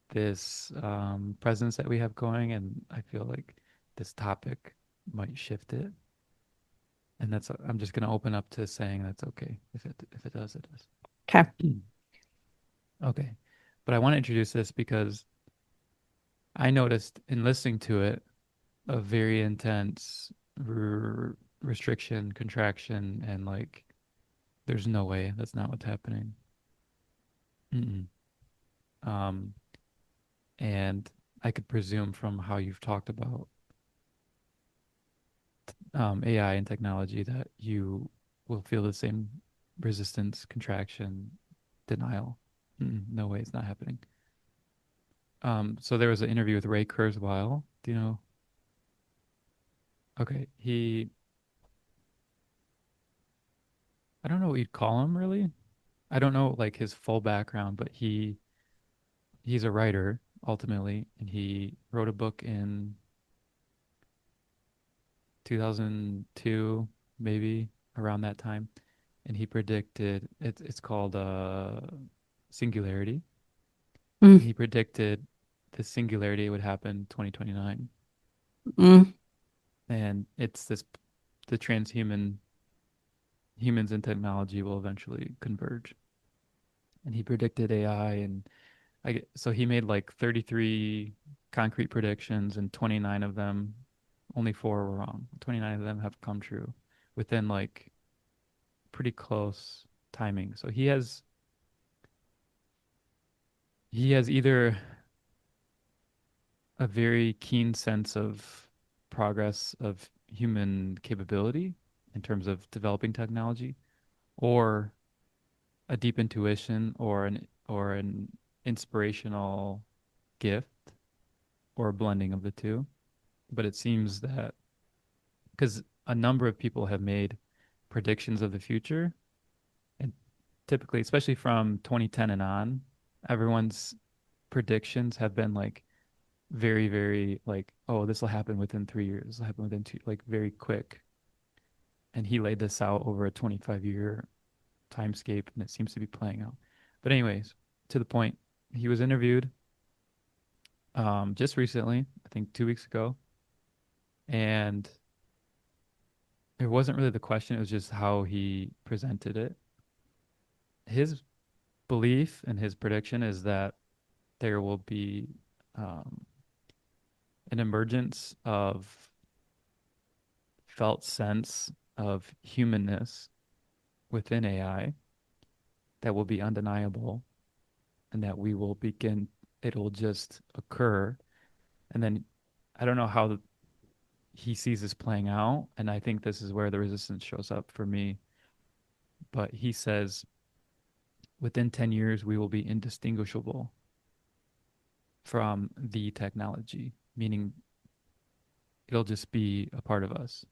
this presence that we have going, and I feel like this topic might shift it. And that's I'm just going to open up to saying that's okay. If it does, it does. Okay. Okay. But I want to introduce this because I noticed in listening to it a very intense restriction, contraction, and like there's no way that's not what's happening. Mm-mm. Um, and I could presume from how you've talked about AI and technology that you will feel the same resistance, contraction, denial. No way, it's not happening. So there was an interview with Ray Kurzweil. Do you know? Okay, I don't know what you'd call him really. I don't know like his full background, but he's a writer ultimately, and he wrote a book in 2002, maybe around that time, and he predicted it's called singularity, Mm, and he predicted the singularity would happen 2029, mm, and it's this the transhuman humans and technology will eventually converge, and he predicted AI and so he made like 33 concrete predictions, and 29 of them, only four were wrong. 29 of them have come true within like pretty close timing. So he has either a very keen sense of progress of human capability in terms of developing technology, or a deep intuition, or an inspirational gift, or a blending of the two. But it seems that because a number of people have made predictions of the future, and typically, especially from 2010 and on, everyone's predictions have been like very, very like, oh, this will happen within 3 years. This will happen within two, like very quick. And he laid this out over a 25-year timescape, and it seems to be playing out. But anyways, to the point, he was interviewed just recently, I think 2 weeks ago, and it wasn't really the question, it was just how he presented it. His belief and his prediction is that there will be um, an emergence of felt sense of humanness within AI that will be undeniable, and that we will begin, it'll just occur. And then I don't know how he sees this playing out. And I think this is where the resistance shows up for me. But he says within 10 years, we will be indistinguishable from the technology, meaning it'll just be a part of us,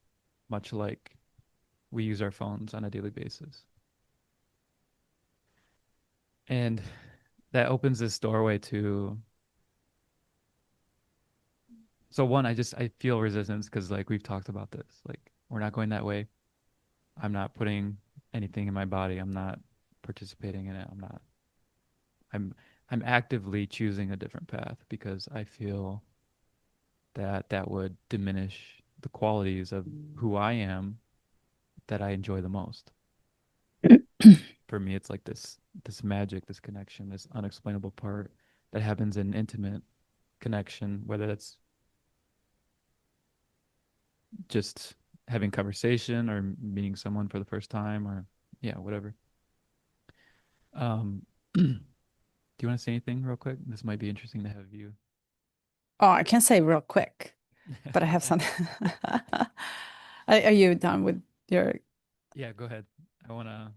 much like we use our phones on a daily basis. And that opens this doorway to, so one, I feel resistance because like we've talked about this. Like we're not going that way. I'm not putting anything in my body. I'm not participating in it. I'm I'm actively choosing a different path because I feel that that would diminish the qualities of who I am that I enjoy the most. For me, it's like this magic, this connection, this unexplainable part that happens in intimate connection, whether that's just having conversation or meeting someone for the first time or yeah, whatever. Do you want to say anything real quick? This might be interesting to have you. Oh, I can say real quick, but I have some. Are you done with your? Yeah, go ahead. I wanna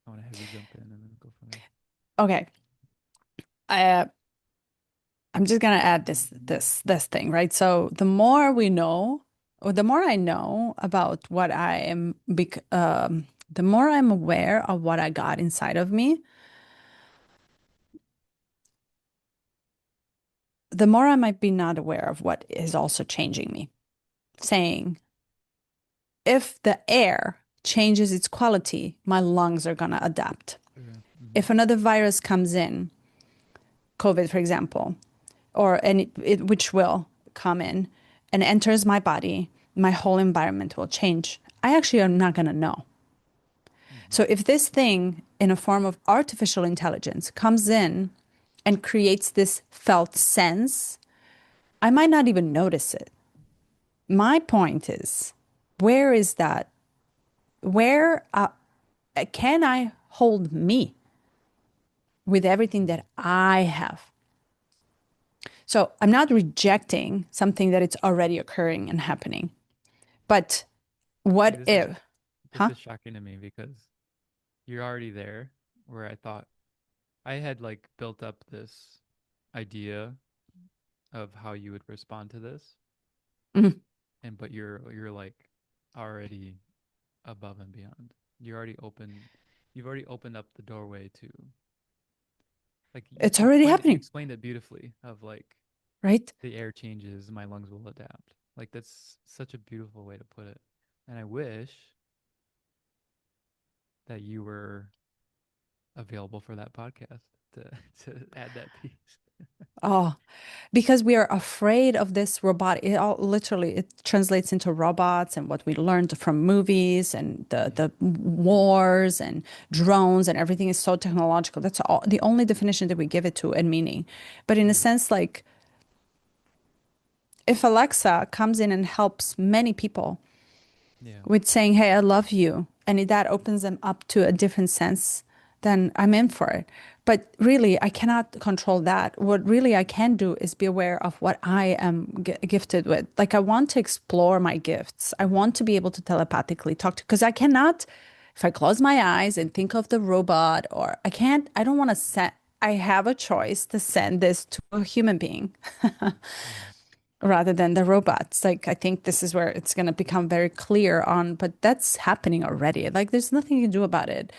I wanna have you jump in and then go from there. Okay. I I'm just gonna add this thing, right? So the more we know, or the more I know about what I am, the more I'm aware of what I got inside of me, the more I might be not aware of what is also changing me. Saying, if the air changes its quality, my lungs are gonna adapt. Okay. If another virus comes in, COVID, for example, or which will come in and enters my body, my whole environment will change. I actually am not going to know. Mm-hmm. So if this thing in a form of artificial intelligence comes in and creates this felt sense, I might not even notice it. My point is, where is that? Where can I hold me with everything that I have? So I'm not rejecting something that it's already occurring and happening. But See, what if, this huh? is shocking to me because you're already there where I thought I had like built up this idea of how you would respond to this, Mhm. and but you're like already above and beyond. You're already open. You've already opened up the doorway to like It's already you happening, explained it beautifully of like right? the air changes, my lungs will adapt. Like that's such a beautiful way to put it. And I wish that you were available for that podcast to to add that piece. Oh, because we are afraid of this robot. It all literally it translates into robots and what we learned from movies and Yeah. the wars and drones and everything is so technological. That's all the only definition that we give it to and meaning. But in a Yeah. sense, like if Alexa comes in and helps many people Yeah. with saying, "Hey, I love you," and if that opens them up to a different sense, then I'm in for it. But really, I cannot control that. What really I can do is be aware of what I am gifted with. Like, I want to explore my gifts. I want to be able to telepathically talk to, because I cannot, if I close my eyes and think of the robot, or I can't, I don't want to send, I have a choice to send this to a human being Yeah. rather than the robots. Like, I think this is where it's going to become very clear on, but that's happening already. Like, there's nothing you can do about it.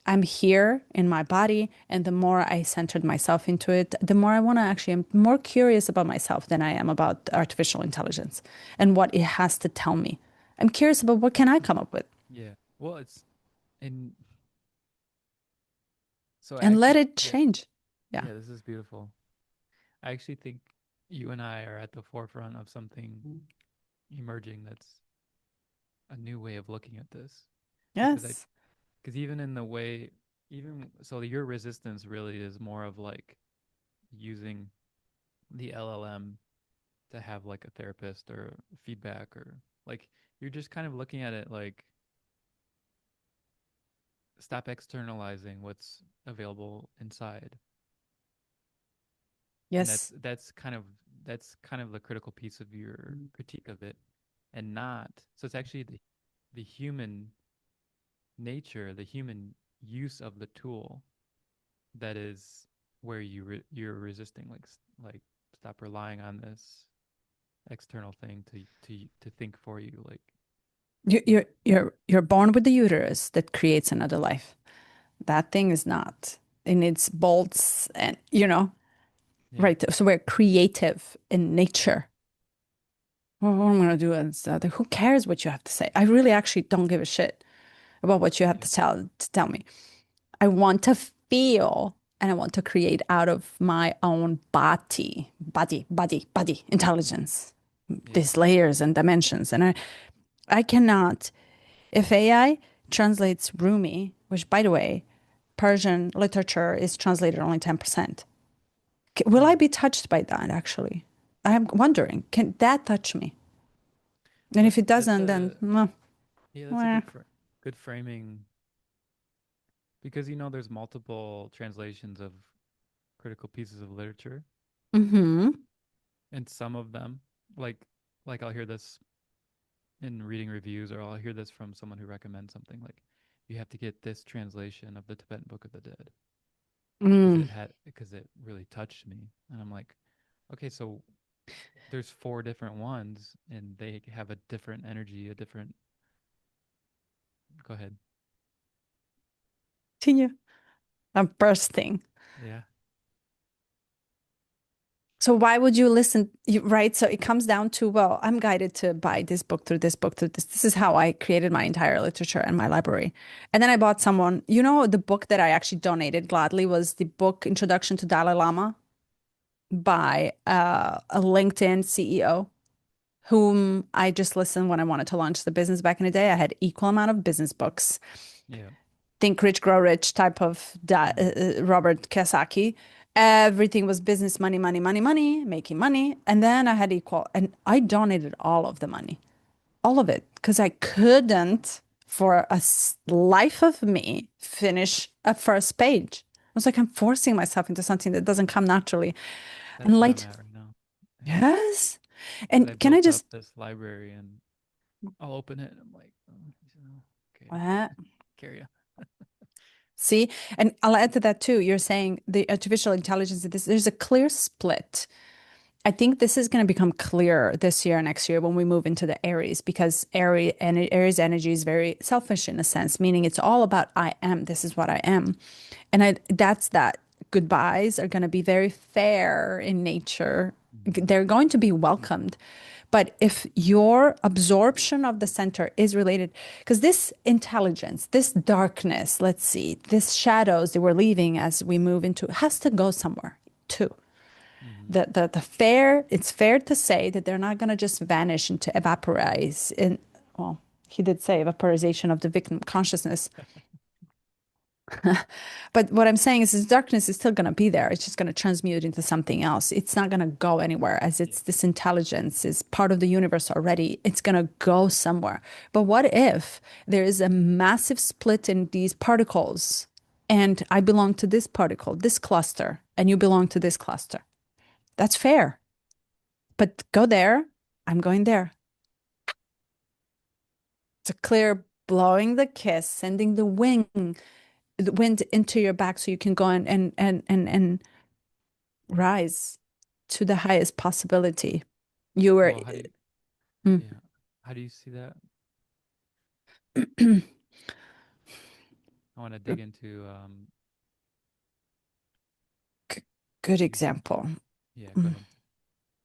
I'm here in my body, and the more I centered myself into it, the more I want to actually, I'm more curious about myself than I am about artificial intelligence and what it has to tell me. I'm curious about what can I come up with Yeah. Well, it's and so I and let actually it yeah, change. Yeah. yeah, this is beautiful. I actually think you and I are at the forefront of something emerging that's a new way of looking at this because I Yes. because even in the way even so your resistance really is more of like using the LLM to have like a therapist or feedback or like you're just kind of looking at it like stop externalizing what's available inside. And Yes. that's kind of the critical piece of your critique of it and not so it's actually the human nature, the human use of the tool that is where you're resisting like stop relying on this external thing to think for you like You're born with the uterus that creates another life. That thing is not. It needs bolts and, yeah right. So we're creative in nature. Well, what am I going to do is who cares what you have to say? I really actually don't give a shit about what you have yeah to tell me. I want to feel and I want to create out of my own body, intelligence, yeah these layers and dimensions. And I cannot. If AI translates Rumi, which by the way, Persian literature is translated only 10%, will I Hmm. be touched by that actually? I'm wondering, can that touch me? And if That's it that's doesn't, then a yeah, that's a meh. good framing because there's multiple translations of critical pieces of literature, Mm-hmm. and some of them, like I'll hear this in reading reviews, or I'll hear this from someone who recommends something like, you have to get this translation of the Tibetan Book of the Dead Mm. because it really touched me, and I'm like, okay, so there's four different ones, and they have a different energy, a different. Go ahead. Continue. I'm bursting. Yeah. So why would you listen? Right? So it comes down to, well, I'm guided to buy this book through this book through this. This is how I created my entire literature and my library. And then I bought someone, the book that I actually donated gladly was the book Introduction to Dalai Lama by a LinkedIn CEO whom I just listened when I wanted to launch the business back in the day. I had equal amount of business books, Yeah. Think Rich, Grow Rich type of Mm. Robert Kiyosaki. Everything was business, money, money, money, money, making money. And then I had equal, and I donated all of the money, all of it, because I couldn't, for life of me, finish a first page. I was like, I'm forcing myself into something that doesn't come naturally. That's And where I'm light, at right now. Yeah. yes. Because I And can I built up just, this library, and I'll open it and I'm like, oh, okay, uh, carry on. see, and I'll add to that too. You're saying the artificial intelligence, there's a clear split. I think this is going to become clearer this year, next year when we move into the Aries, because Aries energy is very selfish in a sense, meaning it's all about I am. This is what I am, and that's that. Goodbyes are going to be very fair in nature. Mm-hmm. They're going to be welcomed. But if your absorption of the center is related, because this intelligence, this darkness, let's see, this shadows that we're leaving as we move into has to go somewhere too. Mm-hmm. It's fair to say that they're not going to just vanish into evaporize in, well, he did say vaporization of the victim consciousness. But what I'm saying is this darkness is still going to be there. It's just going to transmute into something else. It's not going to go anywhere as Yeah. it's this intelligence is part of the universe already. It's going to go somewhere. But what if there is a massive split in these particles and I belong to this particle, this cluster, and you belong to this cluster? That's fair. But go there, I'm going there. It's a clear blowing the kiss, sending the wind into your back so you can go and rise to the highest possibility. You were Well, how do you? mm, Yeah. How do you see that? I want to dig into. good You said. example. Yeah. Go Mm. ahead.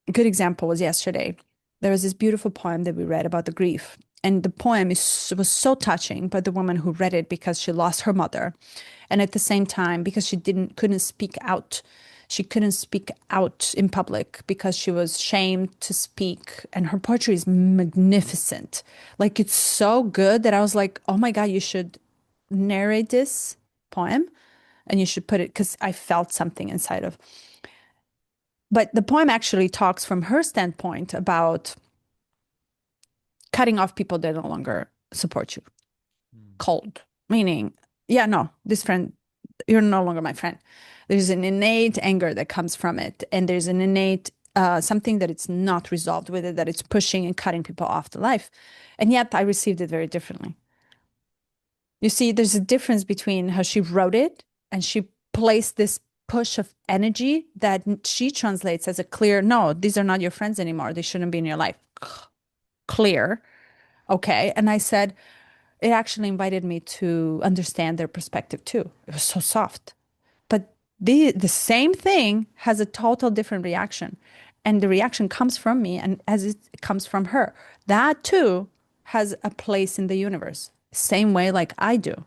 A good example was yesterday. There was this beautiful poem that we read about the grief. And the poem was so touching by the woman who read it because she lost her mother. And at the same time, because she couldn't speak out. She couldn't speak out in public because she was shamed to speak. And her poetry is magnificent. Like it's so good that I was like, oh my God, you should narrate this poem and you should put it because I felt something inside of. But the poem actually talks from her standpoint about cutting off people that no longer support you. Mm. Cold, meaning, yeah, no, this friend, you're no longer my friend. There's an innate anger that comes from it. And there's an innate something that it's not resolved with it, that it's pushing and cutting people off the life. And yet I received it very differently. You see, there's a difference between how she wrote it and she placed this push of energy that she translates as a clear, no, these are not your friends anymore. They shouldn't be in your life. Clear. Okay. And I said, it actually invited me to understand their perspective too. It was so soft. But the same thing has a total different reaction. And the reaction comes from me and as it comes from her. That too has a place in the universe. Same way like I do.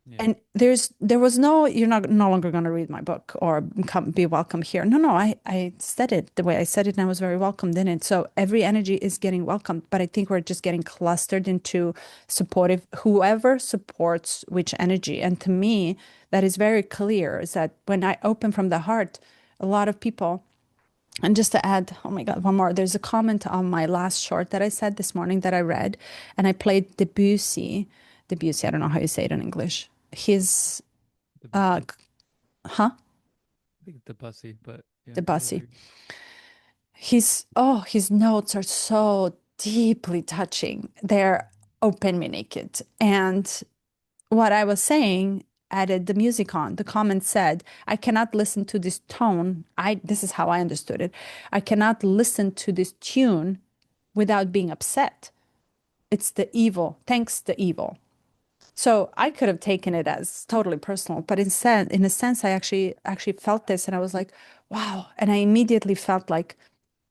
Yeah. And there was you're not no longer going to read my book or be welcome here. No, I said it the way I said it, and I was very welcomed in it. So every energy is getting welcomed, but I think we're just getting clustered into supportive, whoever supports which energy. And to me, that is very clear, is that when I open from the heart, a lot of people, and just to add, oh my God, one more. There's a comment on my last short that I said this morning that I read, and I played Debussy. Debussy, I don't know how you say it in English. His, The uh, bussy. huh? I think the bussy, but yeah, whatever. Debussy. His notes are so deeply touching. They're open me naked. And what I was saying added the music on. The comment said, I cannot listen to this tone. This is how I understood it. I cannot listen to this tune without being upset. It's the evil, thanks the evil. So I could have taken it as totally personal, but instead, in a sense, I actually felt this, and I was like, wow. And I immediately felt like,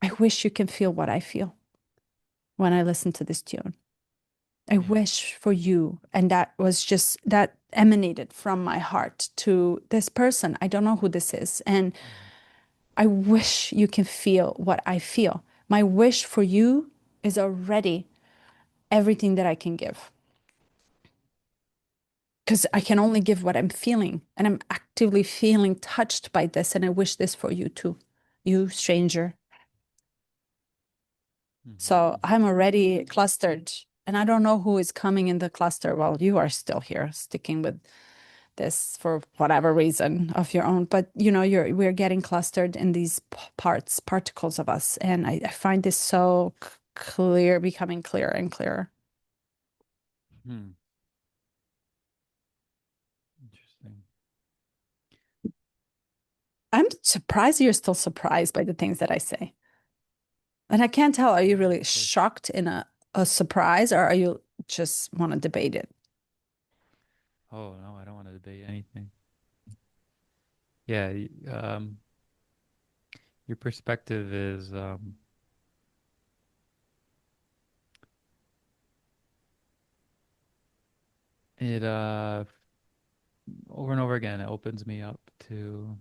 I wish you can feel what I feel when I listen to this tune. I Yeah. wish for you. And that was just that emanated from my heart to this person. I don't know who this is. And Mhm. I wish you can feel what I feel. My wish for you is already everything that I can give. Because I can only give what I'm feeling. And I'm actively feeling touched by this. And I wish this for you too, you stranger. Mhm. So I'm already clustered. And I don't know who is coming in the cluster. Well, you are still here, sticking with this for whatever reason of your own. But we're getting clustered in these particles of us. And I find this so clear, becoming clearer and clearer. Hmm. Interesting. I'm surprised you're still surprised by the things that I say. And I can't tell, are you really Of course. shocked in a surprise, or are you just want to debate it? Oh no, I don't want to debate anything. Yeah, your perspective is it over and over again it opens me up to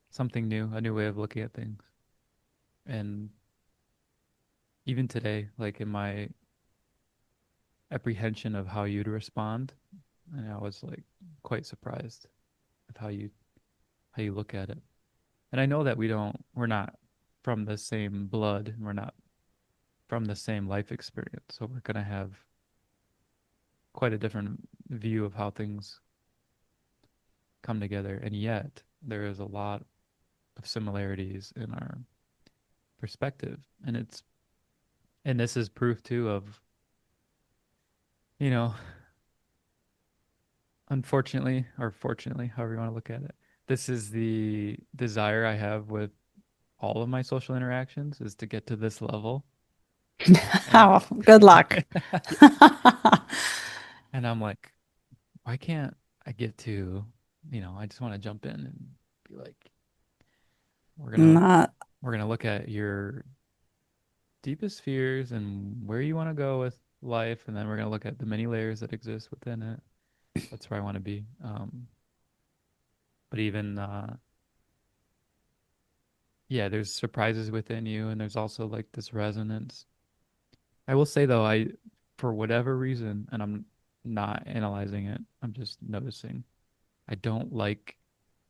something new, a new way of looking at things. And even today, like in my apprehension of how you'd respond, and I was like quite surprised with how you look at it. And I know that we're not from the same blood, and we're not from the same life experience, so we're gonna have quite a different view of how things come together. And yet there is a lot of similarities in our perspective, and this is proof too of, you know, unfortunately or fortunately, however you want to look at it, this is the desire I have with all of my social interactions, is to get to this level. And Oh, good luck. and I'm like, why can't I get to, I just want to jump in and be like, we're gonna Not, we're gonna look at your deepest fears and where you want to go with life, and then we're gonna look at the many layers that exist within it. That's where I want to be. But even yeah, there's surprises within you, and there's also like this resonance. I will say though, for whatever reason, and I'm not analyzing it, I'm just noticing, I don't like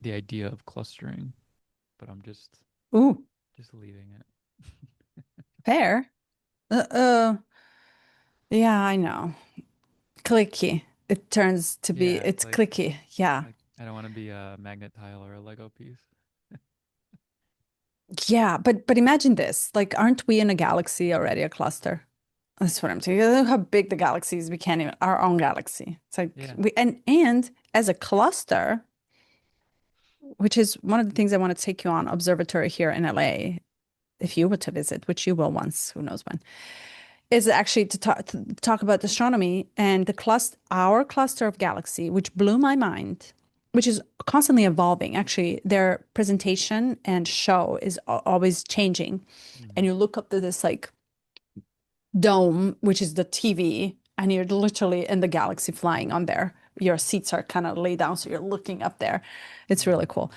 the idea of clustering, but I'm ooh, just leaving it. fair. Uh, uh, yeah, I know. Clicky. It turns to be, Yeah, it's clicky. Yeah. like I don't want to be a magnet tile or a Lego piece. Yeah, but imagine this. Like, aren't we in a galaxy already, a cluster? That's what I'm saying. Look how big the galaxy is. We can't even our own galaxy. It's like Yeah. and as a cluster, which is one of the things I want to take you on, observatory here in LA, if you were to visit, which you will once, who knows when, is actually to talk about astronomy and our cluster of galaxy, which blew my mind, which is constantly evolving. Actually, their presentation and show is always changing. And Hmm. you look up to this like dome, which is the TV, and you're literally in the galaxy flying on there. your seats are kind of laid down, so you're looking up there. It's really Mm. cool.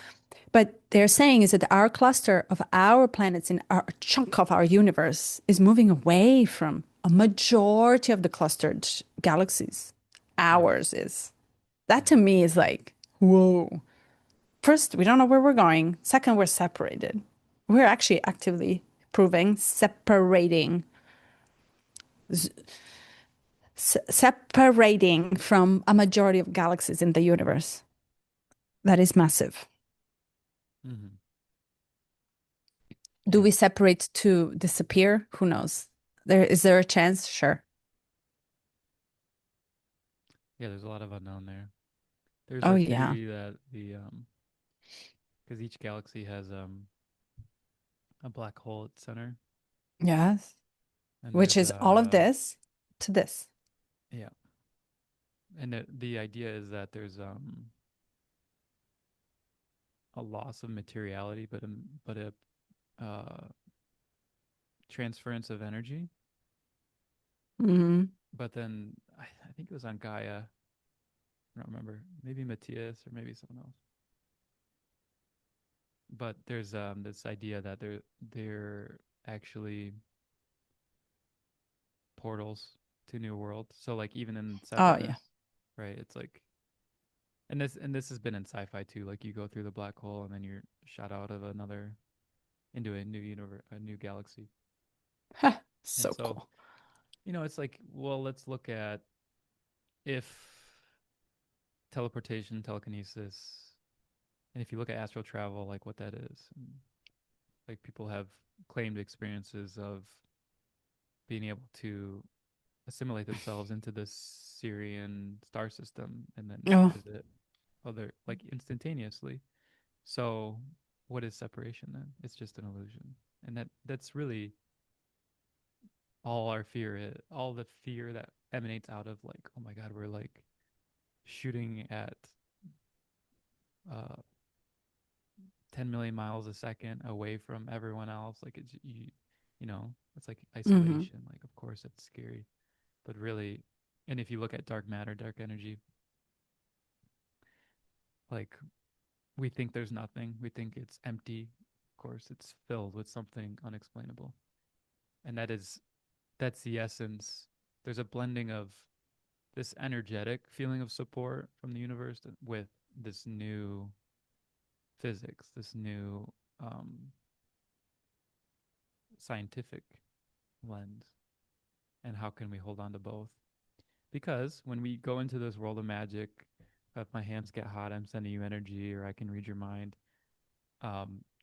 But they're saying is that our cluster of our planets in our chunk of our universe is moving away from a majority of the clustered galaxies. Yes. Ours is. That to Yes. me is like, whoa. First, we don't know where we're going. Second, we're separated. We're actually actively proving separating from a majority of galaxies in the universe. That is massive. Hmm. Do Yeah. we separate to disappear? Who knows? Is there a chance? Sure. Yeah, there's a lot of unknown there. There's Oh a yeah. theory that because each galaxy has a black hole at center, Yes. and Which there's is all of a this to this. yeah, and the idea is that there's a loss of materiality, but a uh, transference of energy. Hmm. But then I think it was on Gaia. I don't remember. Maybe Matthias or maybe someone else. But there's this idea that they're actually portals to new worlds. So like even in Oh yeah. separateness, right? It's like and this has been in sci-fi too. Like you go through the black hole and then you're shot out of another into a new universe, a new galaxy. And So so, cool. it's like, well, let's look at if teleportation, telekinesis, and if you look at astral travel, like what that is. And like people have claimed experiences of being able to assimilate themselves into the Syrian star system and then Oh. visit other like instantaneously. So what is separation then? It's just an illusion. And that's really all our fear is, all the fear that emanates out of like, oh my God, we're like shooting at uh 10 million miles a second away from everyone else. Like it's like Hmm. isolation. Like of course it's scary, but really, and if you look at dark matter, dark energy, like we think there's nothing. We think it's empty. Of course, it's filled with something unexplainable. And that's the essence. There's a blending of this energetic feeling of support from the universe with this new physics, this new scientific lens. And how can we hold on to both? Because when we go into this world of magic, if my hands get hot, I'm sending you energy, or I can read your mind.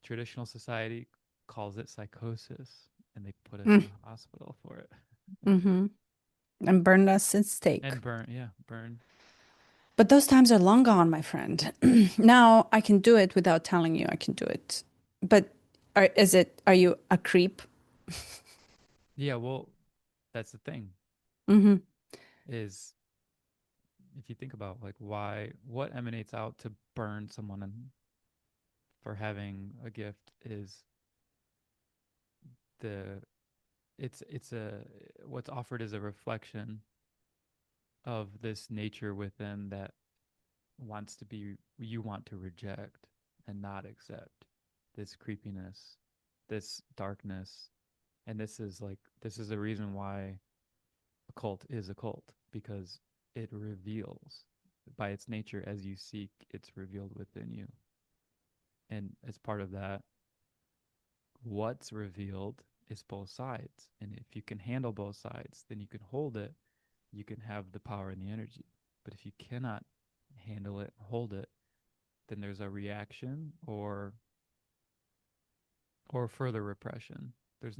Traditional society calls it psychosis, and they put us in the hospital for it. Mm-hmm. And burn us in steak. And burn, yeah, burn. But those times are long gone, my friend. Now I can do it without telling you I can do it. But are you a creep? Yeah, well, that's the thing Mm-hmm. is if you think about like what emanates out to burn someone for having a gift is the it's a what's offered is a reflection of this nature within that wants to be you want to reject and not accept this creepiness, this darkness. And this is the reason why a cult is a cult, because it reveals by its nature as you seek, it's revealed within you. And as part of that, what's revealed is both sides. And if you can handle both sides, then you can hold it, you can have the power and the energy. But if you cannot handle it, hold it, then there's a reaction or further repression. There's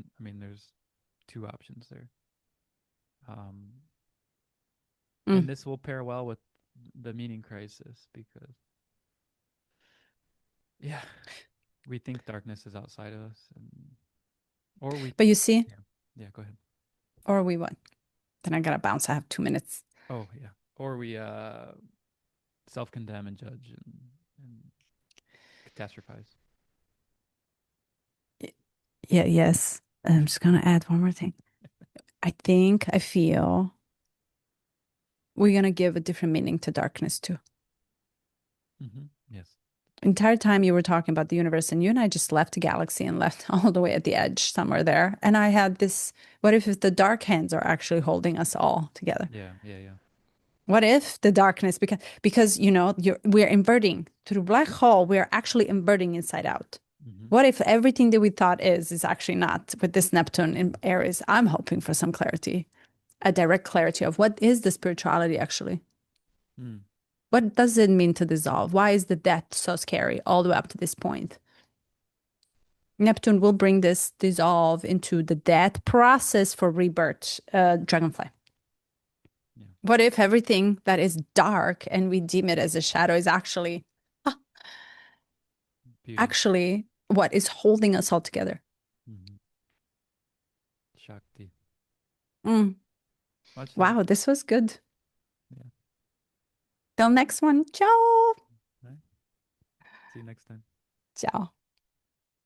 two options there. Um, and Mm. this will pair well with the meaning crisis because, yeah, we think darkness is outside of us, or we, But you see, yeah, yeah, go ahead. or we what? Then I gotta bounce. I have 2 minutes. Oh, yeah, or we self-condemn and judge and catastrophize. Yeah, yes. I'm just gonna add one more thing. I think I feel we're going to give a different meaning to darkness too. Yes. Entire time you were talking about the universe, and you and I just left the galaxy and left all the way at the edge somewhere there. And I had this, what if the dark hands are actually holding us all together? Yeah. Yeah. Yeah. What if the darkness, because we're inverting through black hole, we're actually inverting inside out. What if everything that we thought is actually not? With this Neptune in Aries, I'm hoping for some clarity, a direct clarity of what is the spirituality actually. What does it mean to dissolve? Why is the death so scary all the way up to this point? Neptune will bring this dissolve into the death process for rebirth, Dragonfly. Yeah. What if everything that is dark and we deem it as a shadow is actually Beauty. what is holding us all together? Shakti. Mm. Much love. Wow, this was good. Yeah. Till next one. Ciao. Right. See you next time. Ciao.